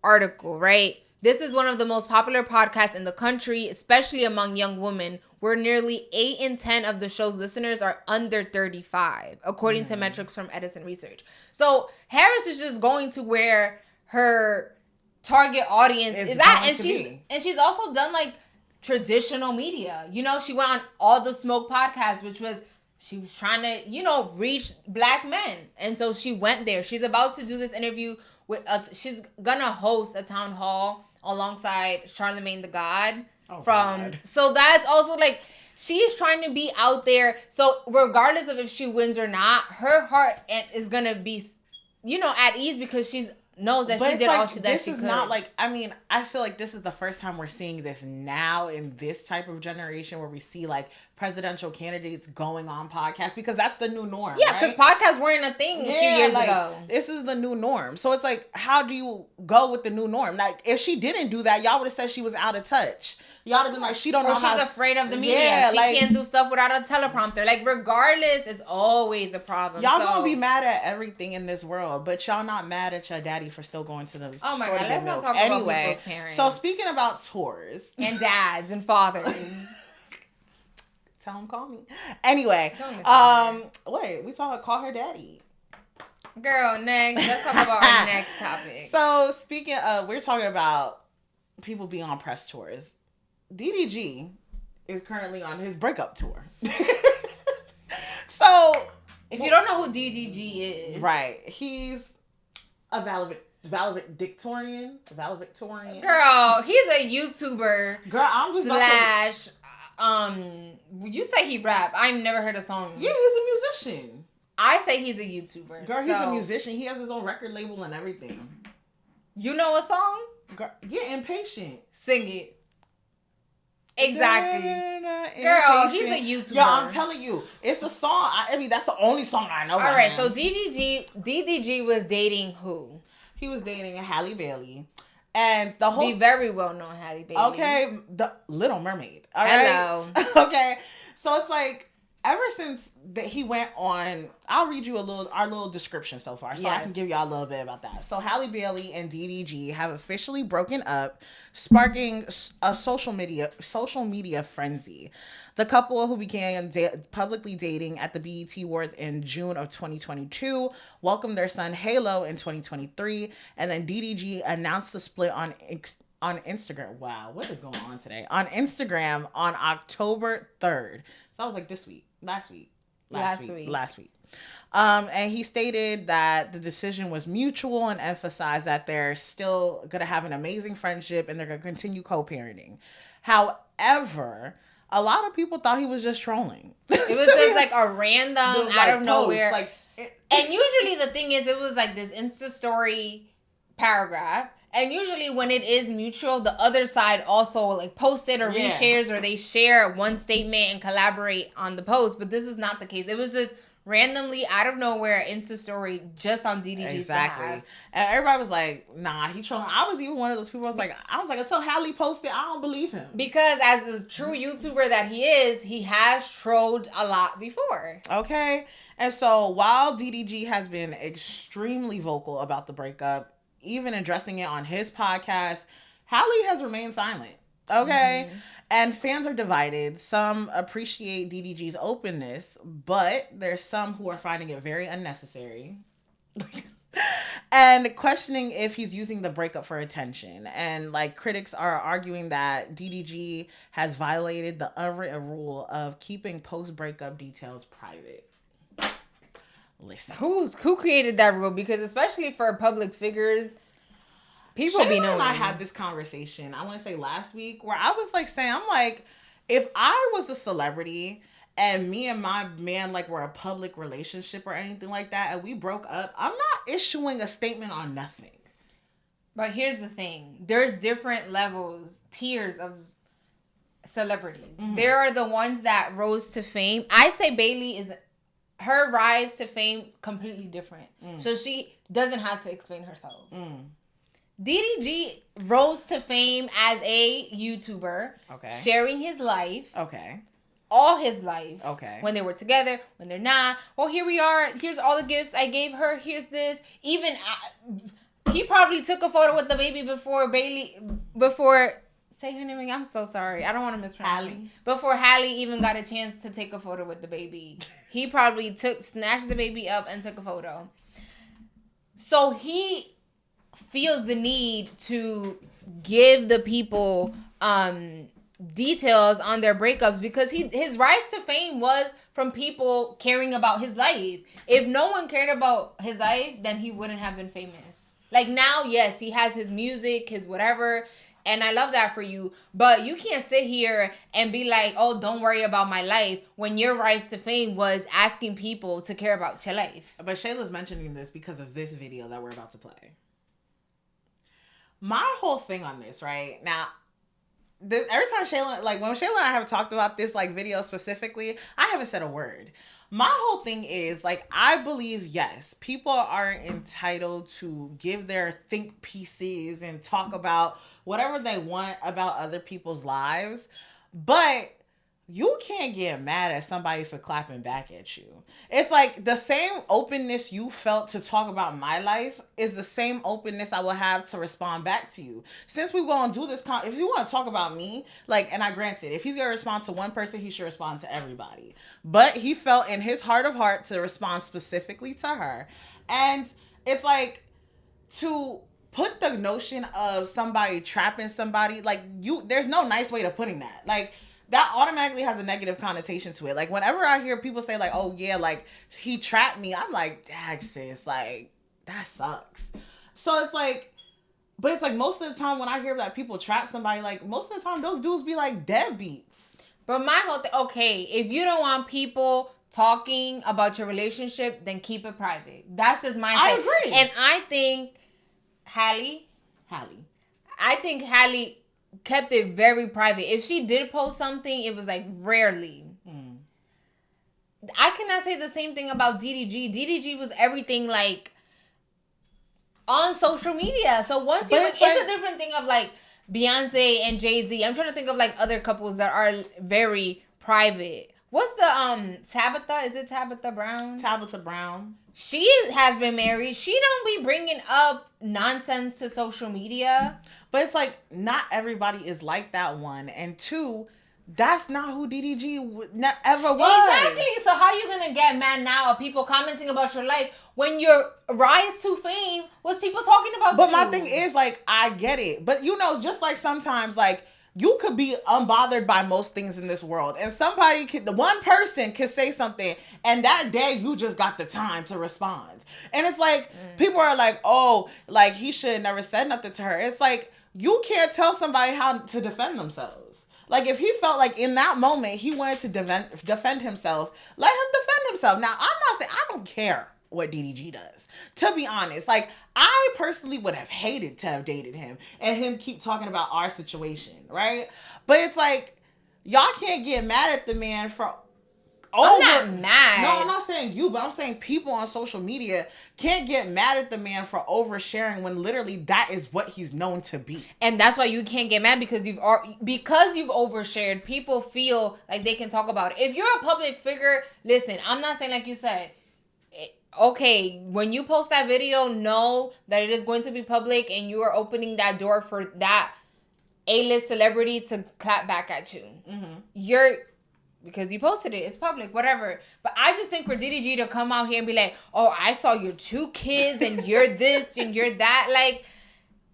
article, right? This is one of the most popular podcasts in the country, especially among young women, where nearly 8 in 10 of the show's listeners are under 35, according to metrics from Edison Research. So Harris is just going to where her target audience is at, and she's also done like traditional media. You know, she went on All the Smoke podcast, which was she was trying to, you know, reach black men, and so she went there. She's about to do this interview with she's gonna host a town hall alongside Charlemagne the God so that's also like she's trying to be out there. So regardless of if she wins or not, her heart is gonna be, you know, at ease because she knows that she did all that she could.
This is not like, I mean, I feel like this is the first time we're seeing this now in this type of generation where we see like presidential candidates going on podcasts because that's the new norm.
Yeah, because podcasts weren't a thing a few years ago.
This is the new norm. So it's like, how do you go with the new norm? Like, if she didn't do that, y'all would have said she was out of touch. Y'all would have been like, she don't know how.
She's afraid of the media. She can't do stuff without a teleprompter. Like, regardless, it's always a problem.
Y'all gonna be mad at everything in this world, but y'all not mad at your daddy for still going to the
Oh my God, let's not talk about people's parents.
So speaking about tours.
And dads and fathers.
Tell him call me. Anyway, wait, we call her daddy.
Girl, next. Let's talk about our next topic.
So speaking of, we're talking about people being on press tours. DDG is currently on his breakup tour. So
if you don't know who DDG is,
right, he's a valedictorian.
Girl, he's a YouTuber.
Girl, I'm
just you say he rap. I've never heard a song.
Yeah, he's a musician.
I say he's a YouTuber.
Girl, he's a musician. He has his own record label and everything.
You know a song?
Girl, yeah, Impatient.
Sing it. Exactly. Girl, he's a YouTuber.
Yeah, I'm telling you. It's a song. I mean, that's the only song I know.
All right, so DDG was dating who?
He was dating Halle Bailey. And the whole...
The very well-known Halle Bailey.
Okay, the Little Mermaid. All
Hello.
Right? Okay, so it's like, ever since that he went on, I'll read you our little description so far, so I can give y'all a little bit about that. So Halle Bailey and DDG have officially broken up, sparking a social media frenzy. The couple, who began publicly dating at the BET Awards in June of 2022, welcomed their son Halo in 2023, and then DDG announced the split on Instagram. Wow, what is going on today? On Instagram on October 3rd. So that was like this week. Last week. And he stated that the decision was mutual and emphasized that they're still going to have an amazing friendship and they're going to continue co-parenting. However, a lot of people thought he was just trolling.
It was just like a random out of nowhere.
Like,
and usually the thing is, it was like this Insta story paragraph. And usually when it is mutual, the other side also like post it or reshares, or they share one statement and collaborate on the post. But this was not the case. It was just randomly out of nowhere Insta story just on DDG's behalf.
And everybody was like, nah, he trolling. I was even one of those people. I was like, until Halle posted, I don't believe him.
Because as the true YouTuber that he is, he has trolled a lot before.
Okay. And so while DDG has been extremely vocal about the breakup, even addressing it on his podcast, Halle has remained silent. Okay. Mm-hmm. And fans are divided. Some appreciate DDG's openness, but there's some who are finding it very unnecessary and questioning if he's using the breakup for attention. And like, critics are arguing that DDG has violated the unwritten rule of keeping post-breakup details private. Listen,
who created that rule? Because especially for public figures, people
Shey
be knowing.
And I had this conversation, I want to say last week, where I was like saying, I'm like, if I was a celebrity and me and my man like were a public relationship or anything like that, and we broke up, I'm not issuing a statement on nothing.
But here's the thing: there's different levels, tiers of celebrities. Mm-hmm. There are the ones that rose to fame. I say Bailey is. Her rise to fame completely different. So she doesn't have to explain herself. DDG rose to fame as a YouTuber. Okay. Sharing his life.
Okay.
All his life.
Okay.
When they were together, when they're not. Well, here we are. Here's all the gifts I gave her. Here's this. Even he probably took a photo with the baby before say her name again. I'm so sorry. I don't want to mispronounce it. Before Halle even got a chance to take a photo with the baby. He probably snatched the baby up and took a photo. So he feels the need to give the people details on their breakups because his rise to fame was from people caring about his life. If no one cared about his life, then he wouldn't have been famous. Like now, yes, he has his music, his whatever. And I love that for you. But you can't sit here and be like, oh, don't worry about my life, when your rise to fame was asking people to care about your life.
But Shayla's mentioning this because of this video that we're about to play. My whole thing on this, right? Now, every time Shayla, like when Shayla and I have talked about this like video specifically, I haven't said a word. My whole thing is, like, I believe, yes, people are entitled to give their think pieces and talk about whatever they want about other people's lives, but you can't get mad at somebody for clapping back at you. It's like the same openness you felt to talk about my life is the same openness I will have to respond back to you. Since we're going to do this, if you want to talk about me, like, and I granted, if he's going to respond to one person, he should respond to everybody. But he felt in his heart of heart to respond specifically to her. And it's like, to put the notion of somebody trapping somebody, like, there's no nice way to putting that. Like, that automatically has a negative connotation to it. Like, whenever I hear people say, like, oh, yeah, like, he trapped me, I'm like, dag, sis, like, that sucks. So it's like, but it's like most of the time when I hear that people trap somebody, like, most of the time those dudes be like deadbeats. But
my whole thing, okay, if you don't want people talking about your relationship, then keep it private. That's just my
I agree.
And I think Halle kept it very private. If she did post something, it was like rarely. I cannot say the same thing about DDG. DDG was everything like on social media. So once you, it's a different thing of like Beyonce and Jay-Z. I'm trying to think of like other couples that are very private. What's the Tabitha? Is it Tabitha Brown?
Tabitha Brown.
She has been married. She don't be bringing up nonsense to social media.
But it's like, not everybody is like that, one. And two, that's not who DDG ever was.
Exactly. So how you going to get mad now of people commenting about your life when your rise to fame was people talking about you?
But my thing is, like, I get it. But, you know, just like sometimes, like, you could be unbothered by most things in this world. And the one person could say something, and that day you just got the time to respond. And it's like, people are like, oh, like he should have never said nothing to her. It's like, you can't tell somebody how to defend themselves. Like, if he felt like in that moment he wanted to defend himself, let him defend himself. Now, I'm not saying, I don't care what DDG does. To be honest, like, I personally would have hated to have dated him and him keep talking about our situation, right? But it's like, y'all can't get mad at the man for
I'm not mad.
No, I'm not saying you, but I'm saying people on social media can't get mad at the man for oversharing when literally that is what he's known to be.
And that's why you can't get mad because you've overshared. People feel like they can talk about it. If you're a public figure, listen, I'm not saying like you said, okay, when you post that video, know that it is going to be public and you are opening that door for that A-list celebrity to clap back at you. Because you posted it, it's public, whatever. But I just think for DDG to come out here and be like, oh, I saw your 2 kids and you're this and you're that, like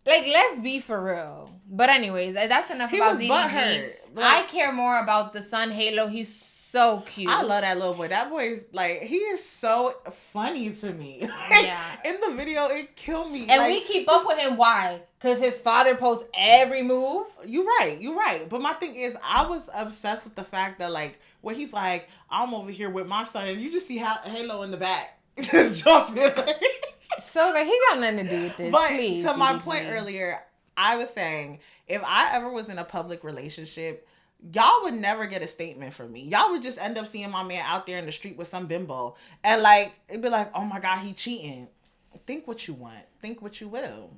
let's be for real. But anyways, that's enough about DDG. I care more about the son Halo. He's so cute.
I love that little boy. That boy is like, he is so funny to me. Yeah. In the video, it killed me.
And we keep up with him. Why? Because his father posts every move.
You're right. But my thing is, I was obsessed with the fact that, like, when he's like, I'm over here with my son, and you just see Halo in the back just jumping.
So, like, he got nothing to do with this.
But
please,
to my point earlier, I was saying, if I ever was in a public relationship, y'all would never get a statement from me. Y'all would just end up seeing my man out there in the street with some bimbo. And, like, it'd be like, oh, my God, he cheating. Think what you want. Think what you will.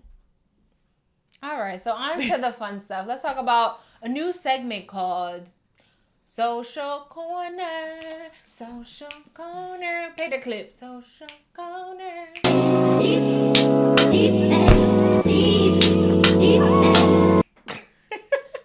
All right, so on to the fun stuff. Let's talk about a new segment called Social Corner. Social Corner. Play the clip. Social Corner.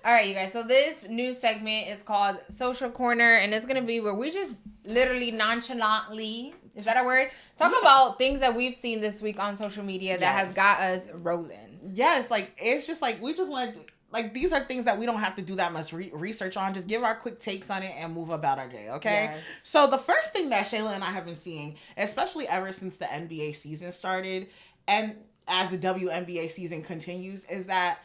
All right, you guys. So this new segment is called Social Corner, and it's going to be where we just literally nonchalantly, is that a word? Talk about things that we've seen this week on social media that has got us rolling.
Yes, like, it's just like, we just want to, like, these are things that we don't have to do that much research on. Just give our quick takes on it and move about our day, okay? Yes. So the first thing that Shayla and I have been seeing, especially ever since the NBA season started, and as the WNBA season continues, is that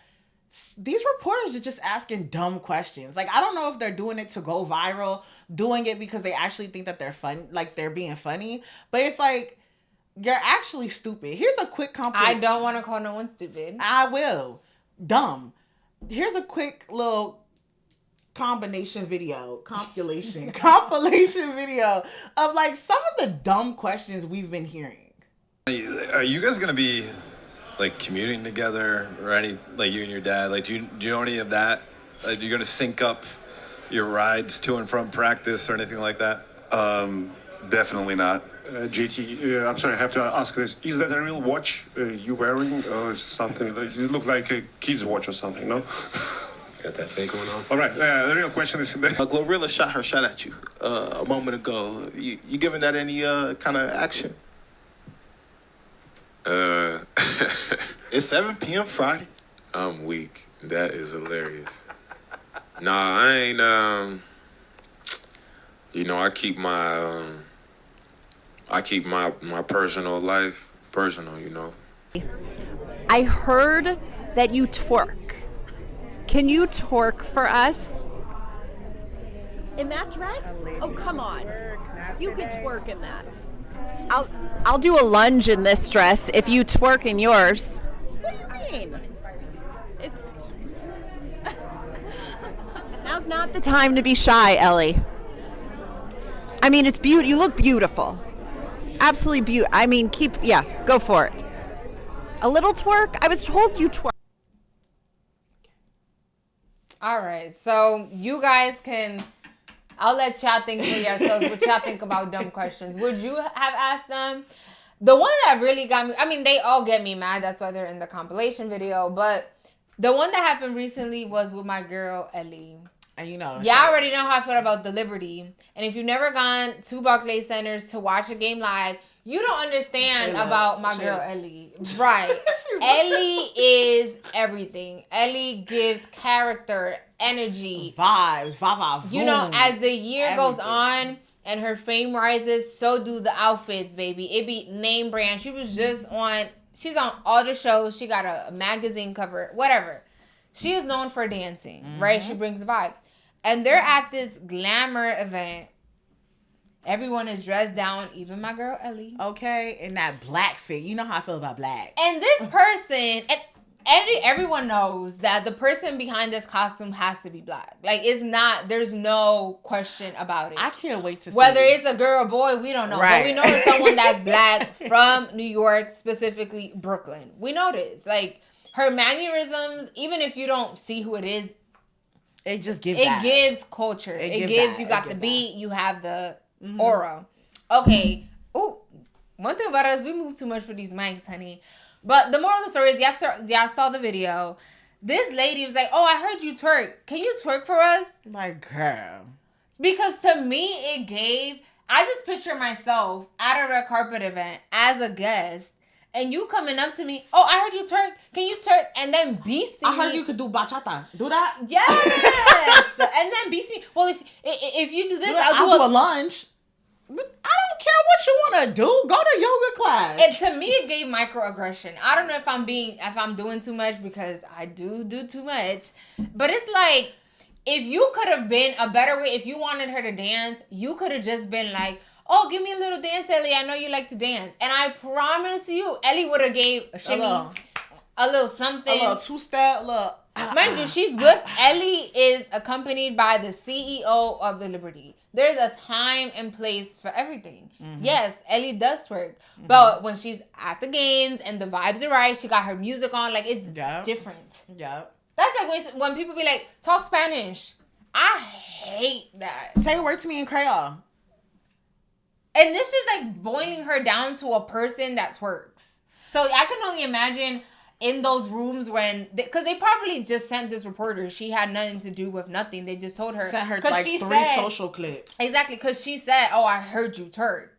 these reporters are just asking dumb questions. Like, I don't know if they're doing it to go viral, doing it because they actually think that they're fun, like they're being funny, but it's like, you're actually stupid. Here's a quick
I don't want to call no one stupid.
I will. Dumb. Here's a quick little compilation video of, like, some of the dumb questions we've been hearing.
Are you guys gonna be, like, commuting together, or any, like, you and your dad? Like, do you know any of that? Like, you're gonna sync up your rides to and from practice or anything like that?
Definitely not.
JT, I'm sorry, I have to ask this. Is that a real watch you're wearing, or something? It look like a kid's watch or something, no?
Got that fake going on?
All right, the real question is...
Glorilla shot her shot at you a moment ago. You giving that any kind of action? It's 7 p.m. Friday.
I'm weak. That is hilarious. Nah, I ain't, I keep my personal life personal, you know.
I heard that you twerk. Can you twerk for us? In that dress? Oh, come on. You could twerk in that. I'll do a lunge in this dress if you twerk in yours. What do you mean? Now's not the time to be shy, Ellie. I mean, it's beautiful. You look beautiful. Absolutely beautiful. I mean, go for it. A little twerk? I was told you twerk.
All right, so you guys can... I'll let y'all think for yourselves what y'all think about dumb questions. Would you have asked them? The one that really got me... I mean, they all get me mad. That's why they're in the compilation video. But the one that happened recently was with my girl, Ellie.
And y'all
already know how I feel about the Liberty. And if you've never gone to Barclays Centers to watch a game live, You don't understand
Shayla.
about my girl Ellie. Right. Ellie is everything. Ellie gives character, energy.
Vibes.
You know, as the year goes on and her fame rises, so do the outfits, baby. It be name brand. She's on all the shows. She got a magazine cover, whatever. She is known for dancing, right? She brings a vibe. And they're at this glamour event. Everyone is dressed down, even my girl Ellie.
Okay, in that black fit. You know how I feel about black.
And this person, and everyone knows that the person behind this costume has to be black. Like, it's not, there's no question about it.
I can't wait to see.
Whether it's a girl or boy, we don't know.
Right.
But we know it's someone that's black from New York, specifically Brooklyn. We know this. Like, her mannerisms, even if you don't see who it is,
it just gives
It gives culture. It gives, you got the beat, you have the aura. Okay. Oh, one thing about us, we move too much for these mics, honey. But the moral of the story is, y'all saw the video. This lady was like, oh, I heard you twerk. Can you twerk for us?
Like, girl.
Because to me, I just picture myself at a red carpet event as a guest. And you coming up to me, oh, I heard you twerk. Can you twerk? And then beast me.
I heard you could do bachata. Do that?
Yes. And then beast me. Well, if you do this, I'll do
a lunge. I don't care what you want to do. Go to yoga class.
To me, it gave microaggression. I don't know if I'm doing too much, because I do too much. But it's like, if you could have been a better way, if you wanted her to dance, you could have just been like, oh, give me a little dance, Ellie. I know you like to dance. And I promise you, Ellie would have gave a shimmy, a little something.
A little two-step,
Mind you, she's with, Ellie is accompanied by the CEO of the Liberty. There's a time and place for everything. Yes, Ellie does twerk. But when she's at the games and the vibes are right, she got her music on, like, it's different.
Yeah.
That's like when people be like, talk Spanish. I hate that.
Say a word to me in Creole.
And this is like boiling her down to a person that twerks. So I can only imagine in those rooms because they probably just sent this reporter. She had nothing to do with nothing. They just told her.
Sent her like three social clips.
Exactly, because she said, oh, I heard you twerk.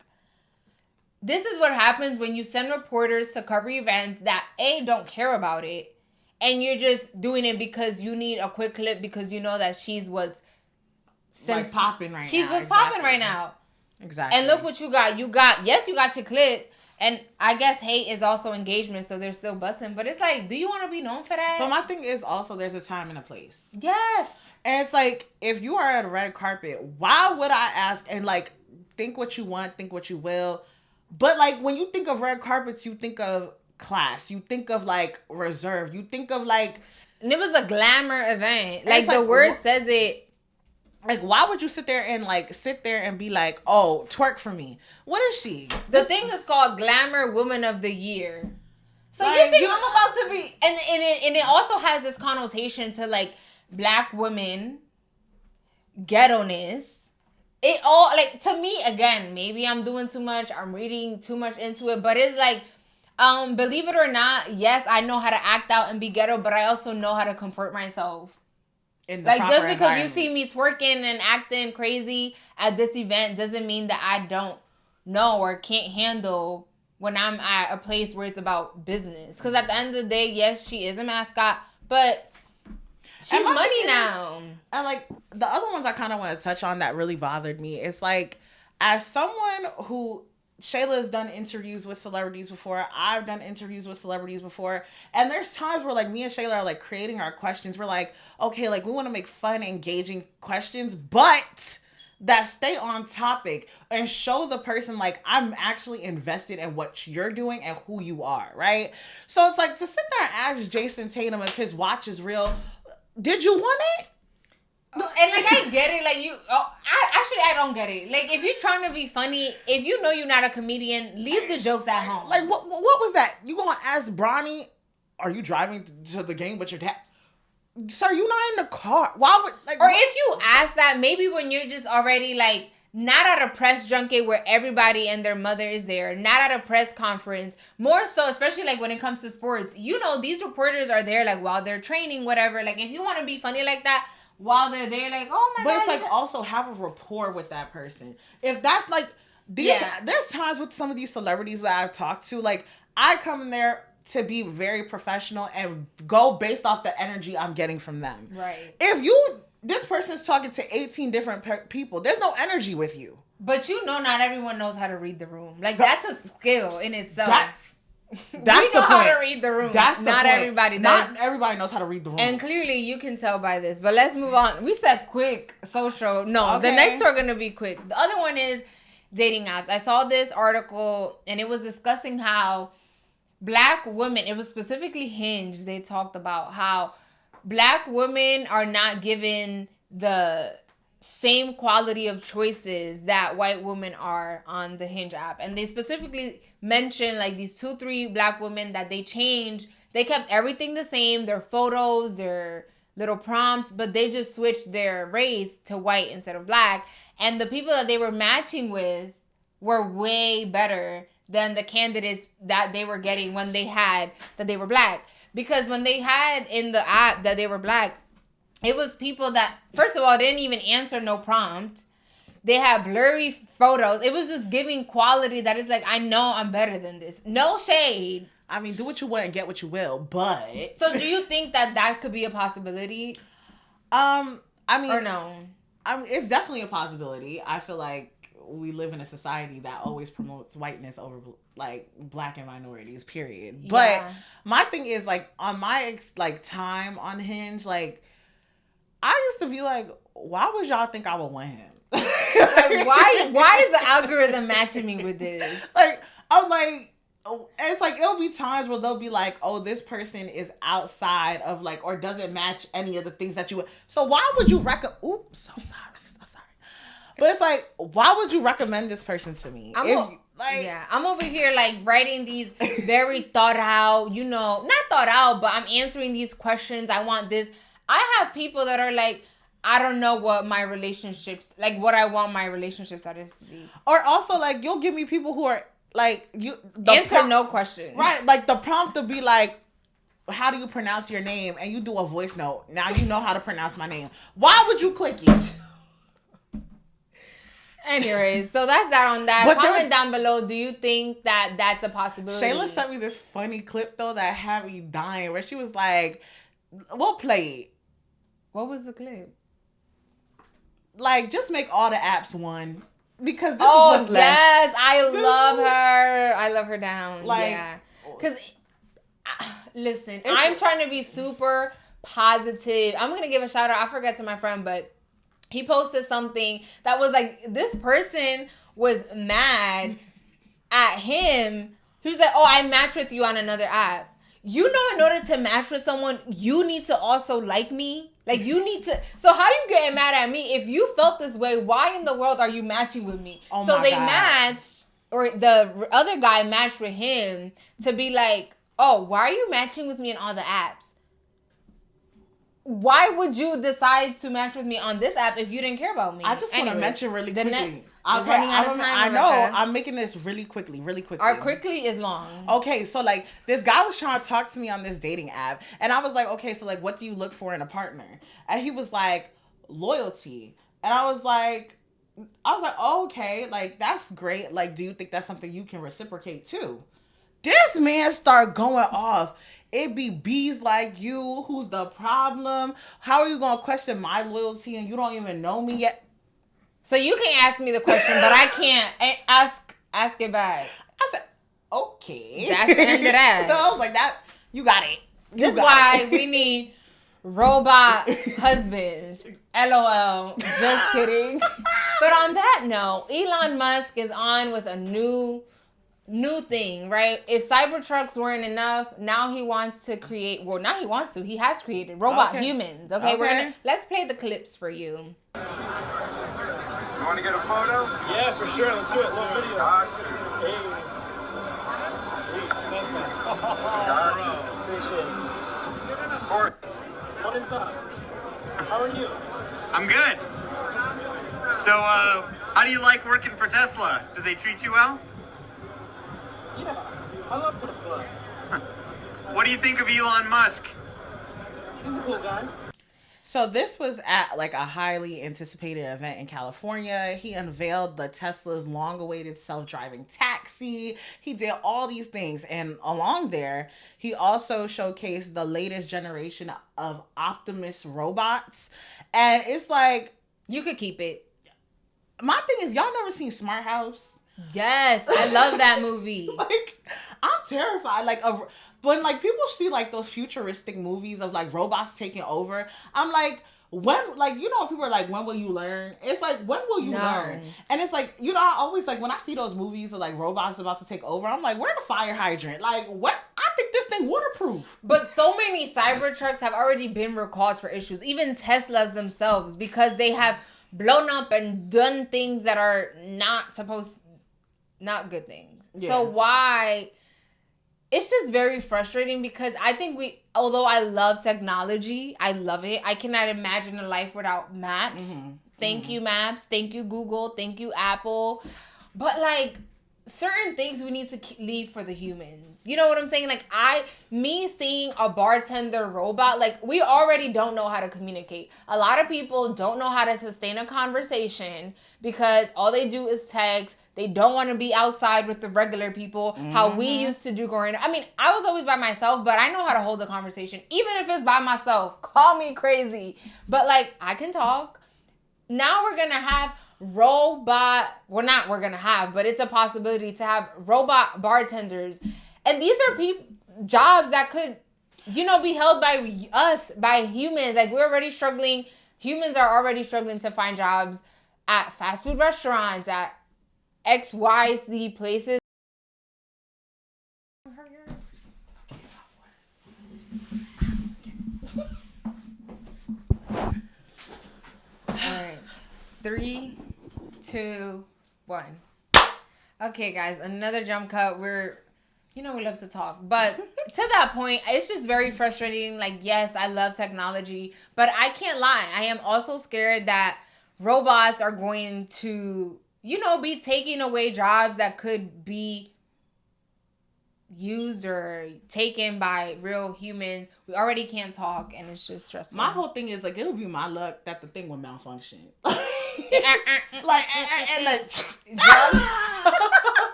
This is what happens when you send reporters to cover events that don't care about it. And you're just doing it because you need a quick clip, because you know that she's what's
popping right now.
She's what's popping right now.
Exactly.
And look what you got. You got your clip. And I guess hate is also engagement, so they're still busting. But it's like, do you want to be known for that?
But my thing is also, there's a time and a place.
Yes.
And it's like, if you are at a red carpet, why would I ask? And like, think what you want, think what you will. But like, when you think of red carpets, you think of class. You think of like reserve. You think of like...
And it was a glamour event. Like the word says it.
Like, why would you sit there and be like, oh, twerk for me? What is she?
The thing is called Glamour Woman of the Year. So like, you think I'm about to be... And it also has this connotation to, like, black women, ghetto-ness. It all, like, to me, again, maybe I'm doing too much. I'm reading too much into it. But it's like, believe it or not, yes, I know how to act out and be ghetto, but I also know how to comport myself. Like, just because you see me twerking and acting crazy at this event doesn't mean that I don't know or can't handle when I'm at a place where it's about business. Because at the end of the day, yes, she is a mascot, but she's money now.
And like, the other ones I kind of want to touch on that really bothered me is like, as someone who... Shayla's done interviews with celebrities before. I've done interviews with celebrities before. And there's times where like me and Shayla are like creating our questions. We're like, okay, like we want to make fun, engaging questions, but that stay on topic and show the person like I'm actually invested in what you're doing and who you are, right? So it's like to sit there and ask Jason Tatum if his watch is real. Did you want it?
And like I get it, like I don't get it. Like if you're trying to be funny, if you know you're not a comedian, leave the jokes at home.
Like what was that? You gonna ask Bronny, are you driving to the game with your dad? Sir, you not in the car. Why would like?
Or if you ask that, maybe when you're just already like not at a press junket where everybody and their mother is there, not at a press conference, more so, especially like when it comes to sports, you know, these reporters are there like while they're training, whatever. Like if you want to be funny like that, while they're there, like, oh my God.
But it's like also have a rapport with that person. If that's like, There's times with some of these celebrities that I've talked to, like, I come in there to be very professional and go based off the energy I'm getting from them.
Right.
If this person's talking to 18 different people, there's no energy with you.
But not everyone knows how to read the room. Like, that's a skill in itself.
That's
we know
the
how
point.
to read the room.
That's the
not
point.
everybody does.
Not everybody knows how to read the room.
And clearly you can tell by this. But let's move on. We said quick social. No,
Okay.
the next two are going to be quick. The other one is dating apps. I saw this article and it was discussing how Black women, it was specifically Hinge, they talked about how Black women are not given the same quality of choices that white women are on the Hinge app. And they specifically mentioned like these 2-3 Black women that they changed. They kept everything the same, their photos, their little prompts, but they just switched their race to white instead of Black. And the people that they were matching with were way better than the candidates that they were getting when they had that they were Black. Because when they had in the app that they were Black, it was people that, first of all, didn't even answer no prompt. They had blurry photos. It was just giving quality that is like, I know I'm better than this. No shade.
I mean, do what you want and get what you will, but...
So do you think that could be a possibility?
I mean...
Or no?
I mean, it's definitely a possibility. I feel like we live in a society that always promotes whiteness over like Black and minorities, period. But
Yeah.
my thing is like on my like time on Hinge, like I used to be like, why would y'all think I would want him?
Like, why is the algorithm matching me with this?
Like, I'm like, it's like, it'll be times where they'll be like, oh, this person is outside of like, or doesn't match any of the things that you would. So why would you oops, so sorry. But it's like, why would you recommend this person to me?
I'm over here like writing these very thought out, not thought out, but I'm answering these questions. I want this. I have people that are like, I don't know what my relationships, like what I want my relationship status to be.
Or also like, you'll give me people who are like,
answer no questions.
Right. Like the prompt will be like, how do you pronounce your name? And you do a voice note. Now you know how to pronounce my name. Why would you click it?
Anyways, so that's that on that. But comment down below. Do you think that that's a possibility?
Shayla sent me this funny clip though that had me dying, where she was like, "We'll play it."
What was the clip?
Like, just make all the apps one because this is what's left.
Yes, I love her. I love her down. Like, yeah, because listen, I'm trying to be super positive. I'm gonna give a shout out. I forgot to my friend, but. He posted something that was like, this person was mad at him. He was like, oh, I matched with you on another app. In order to match with someone, you need to also like me. Like, you need to. So how you getting mad at me? If you felt this way, why in the world are you matching with me?
Oh
so they
God.
Matched, or the other guy matched with him to be like, oh, why are you matching with me in all the apps? Why would you decide to match with me on this app if you didn't care about me?
I just want to mention really quickly.
I
know. I'm making this really quickly.
Our quickly is long.
Okay, so like this guy was trying to talk to me on this dating app, and I was like, okay, so like, what do you look for in a partner? And he was like, loyalty, and I was like, oh, okay, like that's great. Like, do you think that's something you can reciprocate too? This man started going off. It be bees like you. Who's the problem? How are you going to question my loyalty and you don't even know me yet?
So you can ask me the question, but I can't ask it back.
I said, okay.
That's the end of that.
So I was like, you got it.
This is why we need robot husbands. LOL. Just kidding. But on that note, Elon Musk is on with a new thing, right? If Cybertrucks weren't enough, now he wants to create, he has created robot humans. Okay. Let's play the clips for you.
You want to get a photo? Yeah, for sure. Let's do it. Little video. Hey. Sweet. Thanks, man. Appreciate it. What is up? How are you?
I'm good. So, how do you like working for Tesla? Do they treat you well?
Yeah, I love Tesla.
What do you think of Elon Musk?
He's a cool guy.
So this was at like a highly anticipated event in California. He unveiled the Tesla's long-awaited self-driving taxi. He did all these things. And along there, he also showcased the latest generation of Optimus robots. And it's like...
You could keep it.
My thing is, y'all never seen Smart House?
Yes, I love that movie.
Like, I'm terrified. Like, when like people see like those futuristic movies of like robots taking over, I'm like, when, like, you know, people are like, when will you learn? It's like, when will you learn? And it's like, you know, I always like when I see those movies of like robots about to take over, I'm like, where the fire hydrant? Like, what? I think this thing waterproof.
But so many Cybertrucks have already been recalled for issues, even Teslas themselves, because they have blown up and done things that are not good things. Yeah. So why? It's just very frustrating because I think although I love technology, I love it. I cannot imagine a life without maps. Thank you, maps. Thank you, Google. Thank you, Apple. But like certain things we need to leave for the humans. You know what I'm saying? Like me seeing a bartender robot, like we already don't know how to communicate. A lot of people don't know how to sustain a conversation because all they do is text. They don't want to be outside with the regular people, how we used to do growing up. I mean, I was always by myself, but I know how to hold a conversation. Even if it's by myself, call me crazy. But like, I can talk. Now we're going to have but it's a possibility to have robot bartenders. And these are jobs that could, you know, be held by us, by humans. Like we're already struggling. Humans are already struggling to find jobs at fast food restaurants, at XYZ places. Alright. 3, 2, 1. Okay, guys, another jump cut. We love to talk. But to that point, it's just very frustrating. Like, yes, I love technology, but I can't lie. I am also scared that robots are going to be taking away jobs that could be used or taken by real humans. We already can't talk, and it's just stressful.
My whole thing is, like, it would be my luck that the thing would malfunction.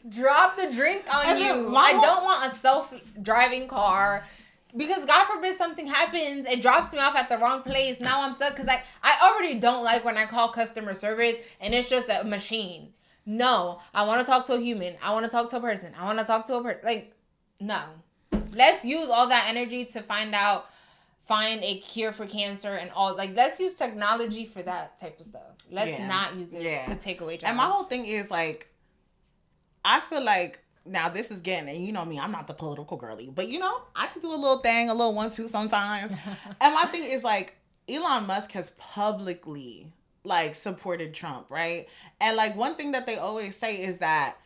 Drop the drink on you. I don't want a self-driving car. Because God forbid something happens, it drops me off at the wrong place. Now I'm stuck. Because I already don't like when I call customer service and it's just a machine. No, I want to talk to a human. I want to talk to a person. I want to talk to a person. Like, no. Let's use all that energy to find a cure for cancer and all. Like, let's use technology for that type of stuff. Let's not use it to take away jobs.
And my whole thing is, like, I feel like, now this is getting, and you know me, I'm not the political girly, but I can do a little thing, a little 1-2 sometimes. And my thing is, like, Elon Musk has publicly, like, supported Trump, right? And, like, one thing that they always say is that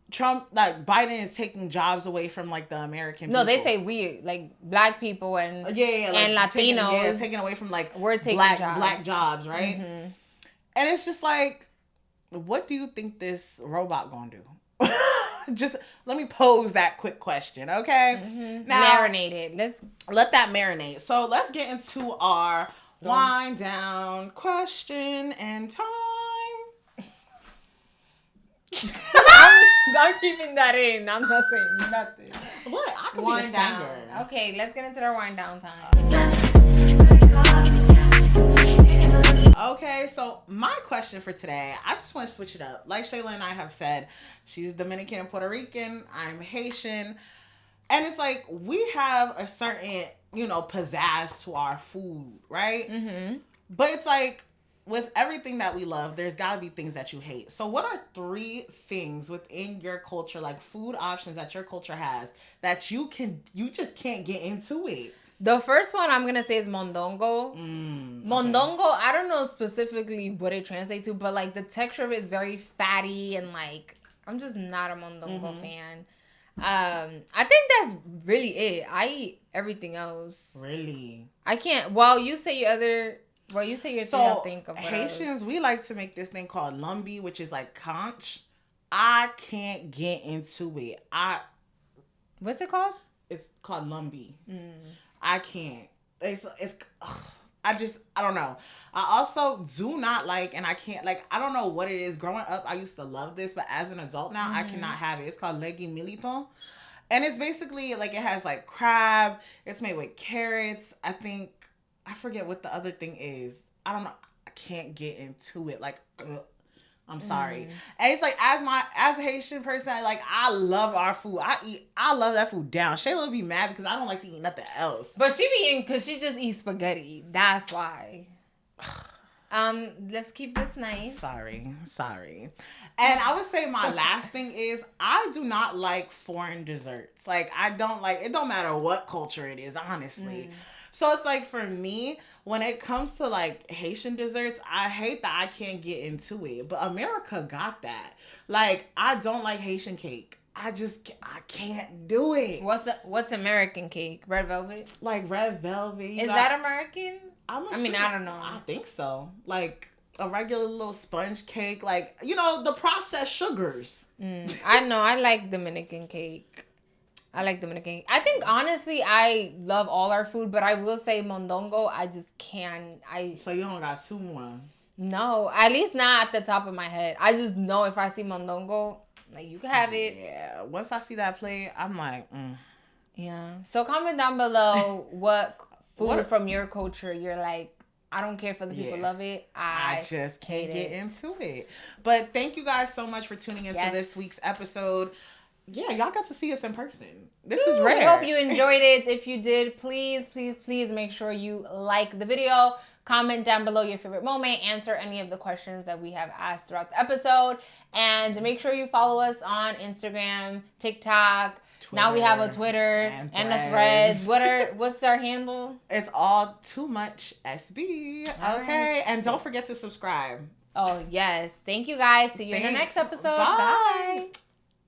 Biden is taking jobs away from, like, the American people.
No, they say we, like, black people and
like,
Latinos.
Taking away from, like,
we're taking
black jobs, right?
Mm-hmm.
And it's just like, what do you think this robot gonna do? Just let me pose that quick question, okay?
Mm-hmm. Now, marinate it.
Let that marinate. So let's get into our wind down question and time.
I'm keeping that in. I'm not saying nothing.
What? I can be a singer.
Okay, let's get into our wind down time.
Okay, so my question for today, I just want to switch it up. Like Shayla and I have said, she's Dominican and Puerto Rican. I'm Haitian. And it's like, we have a certain, pizzazz to our food, right?
Mm-hmm.
But it's like, with everything that we love, there's got to be things that you hate. So what are 3 things within your culture, like food options that your culture has, that you just can't get into it?
The first one I'm going to say is mondongo. Mondongo, I don't know specifically what it translates to, but like the texture of it is very fatty and like, I'm just not a mondongo fan. I think that's really it. I eat everything else.
Really?
I can't, you say your 3, I'll think of what
Haitians,
else.
we like to make this thing called lumbi, which is like conch. I can't get into it.
What's it called?
It's called lumbi. I can't. It's I don't know. I also do not like, and I can't, like, I don't know what it is. Growing up, I used to love this, but as an adult now, I cannot have it. It's called Leggy Militon. And it's basically, like, it has, like, crab. It's made with carrots. I forget what the other thing is. I don't know. I can't get into it. Like, I'm sorry. And it's like, as a Haitian person, like, I love our food. I love that food down. Shayla would be mad because I don't like to eat nothing else.
But she be eating because she just eats spaghetti. That's why. Let's keep this nice.
Sorry. And I would say my last thing is I do not like foreign desserts. Like, I don't like, it don't matter what culture it is, honestly. So it's like, for me, when it comes to like Haitian desserts, I hate that I can't get into it. But America got that. Like, I don't like Haitian cake. I can't do it.
What's American cake? Red velvet?
Like red velvet.
Is that American?
I
don't know.
I think so. Like a regular little sponge cake, like, you know, the processed sugars.
I know. I like Dominican cake. I think, honestly, I love all our food, but I will say mondongo, I just can't.
So you don't got two more?
No, at least not at the top of my head. I just know if I see mondongo, like, you can have it.
Yeah. Once I see that plate, I'm like,
Yeah. So comment down below what food from your culture you're like, I don't care if other people love it.
I just can't get into it. But thank you guys so much for tuning into this week's episode. Yeah, y'all got to see us in person. This is rare.
We hope you enjoyed it. If you did, please make sure you like the video. Comment down below your favorite moment. Answer any of the questions that we have asked throughout the episode. And make sure you follow us on Instagram, TikTok. Twitter, now we have a Twitter and a Threads. What's our handle?
It's all too much SB.
All
okay.
right.
And don't forget to subscribe.
Oh, yes. Thank you guys. See you in the next episode.
Bye.
Bye.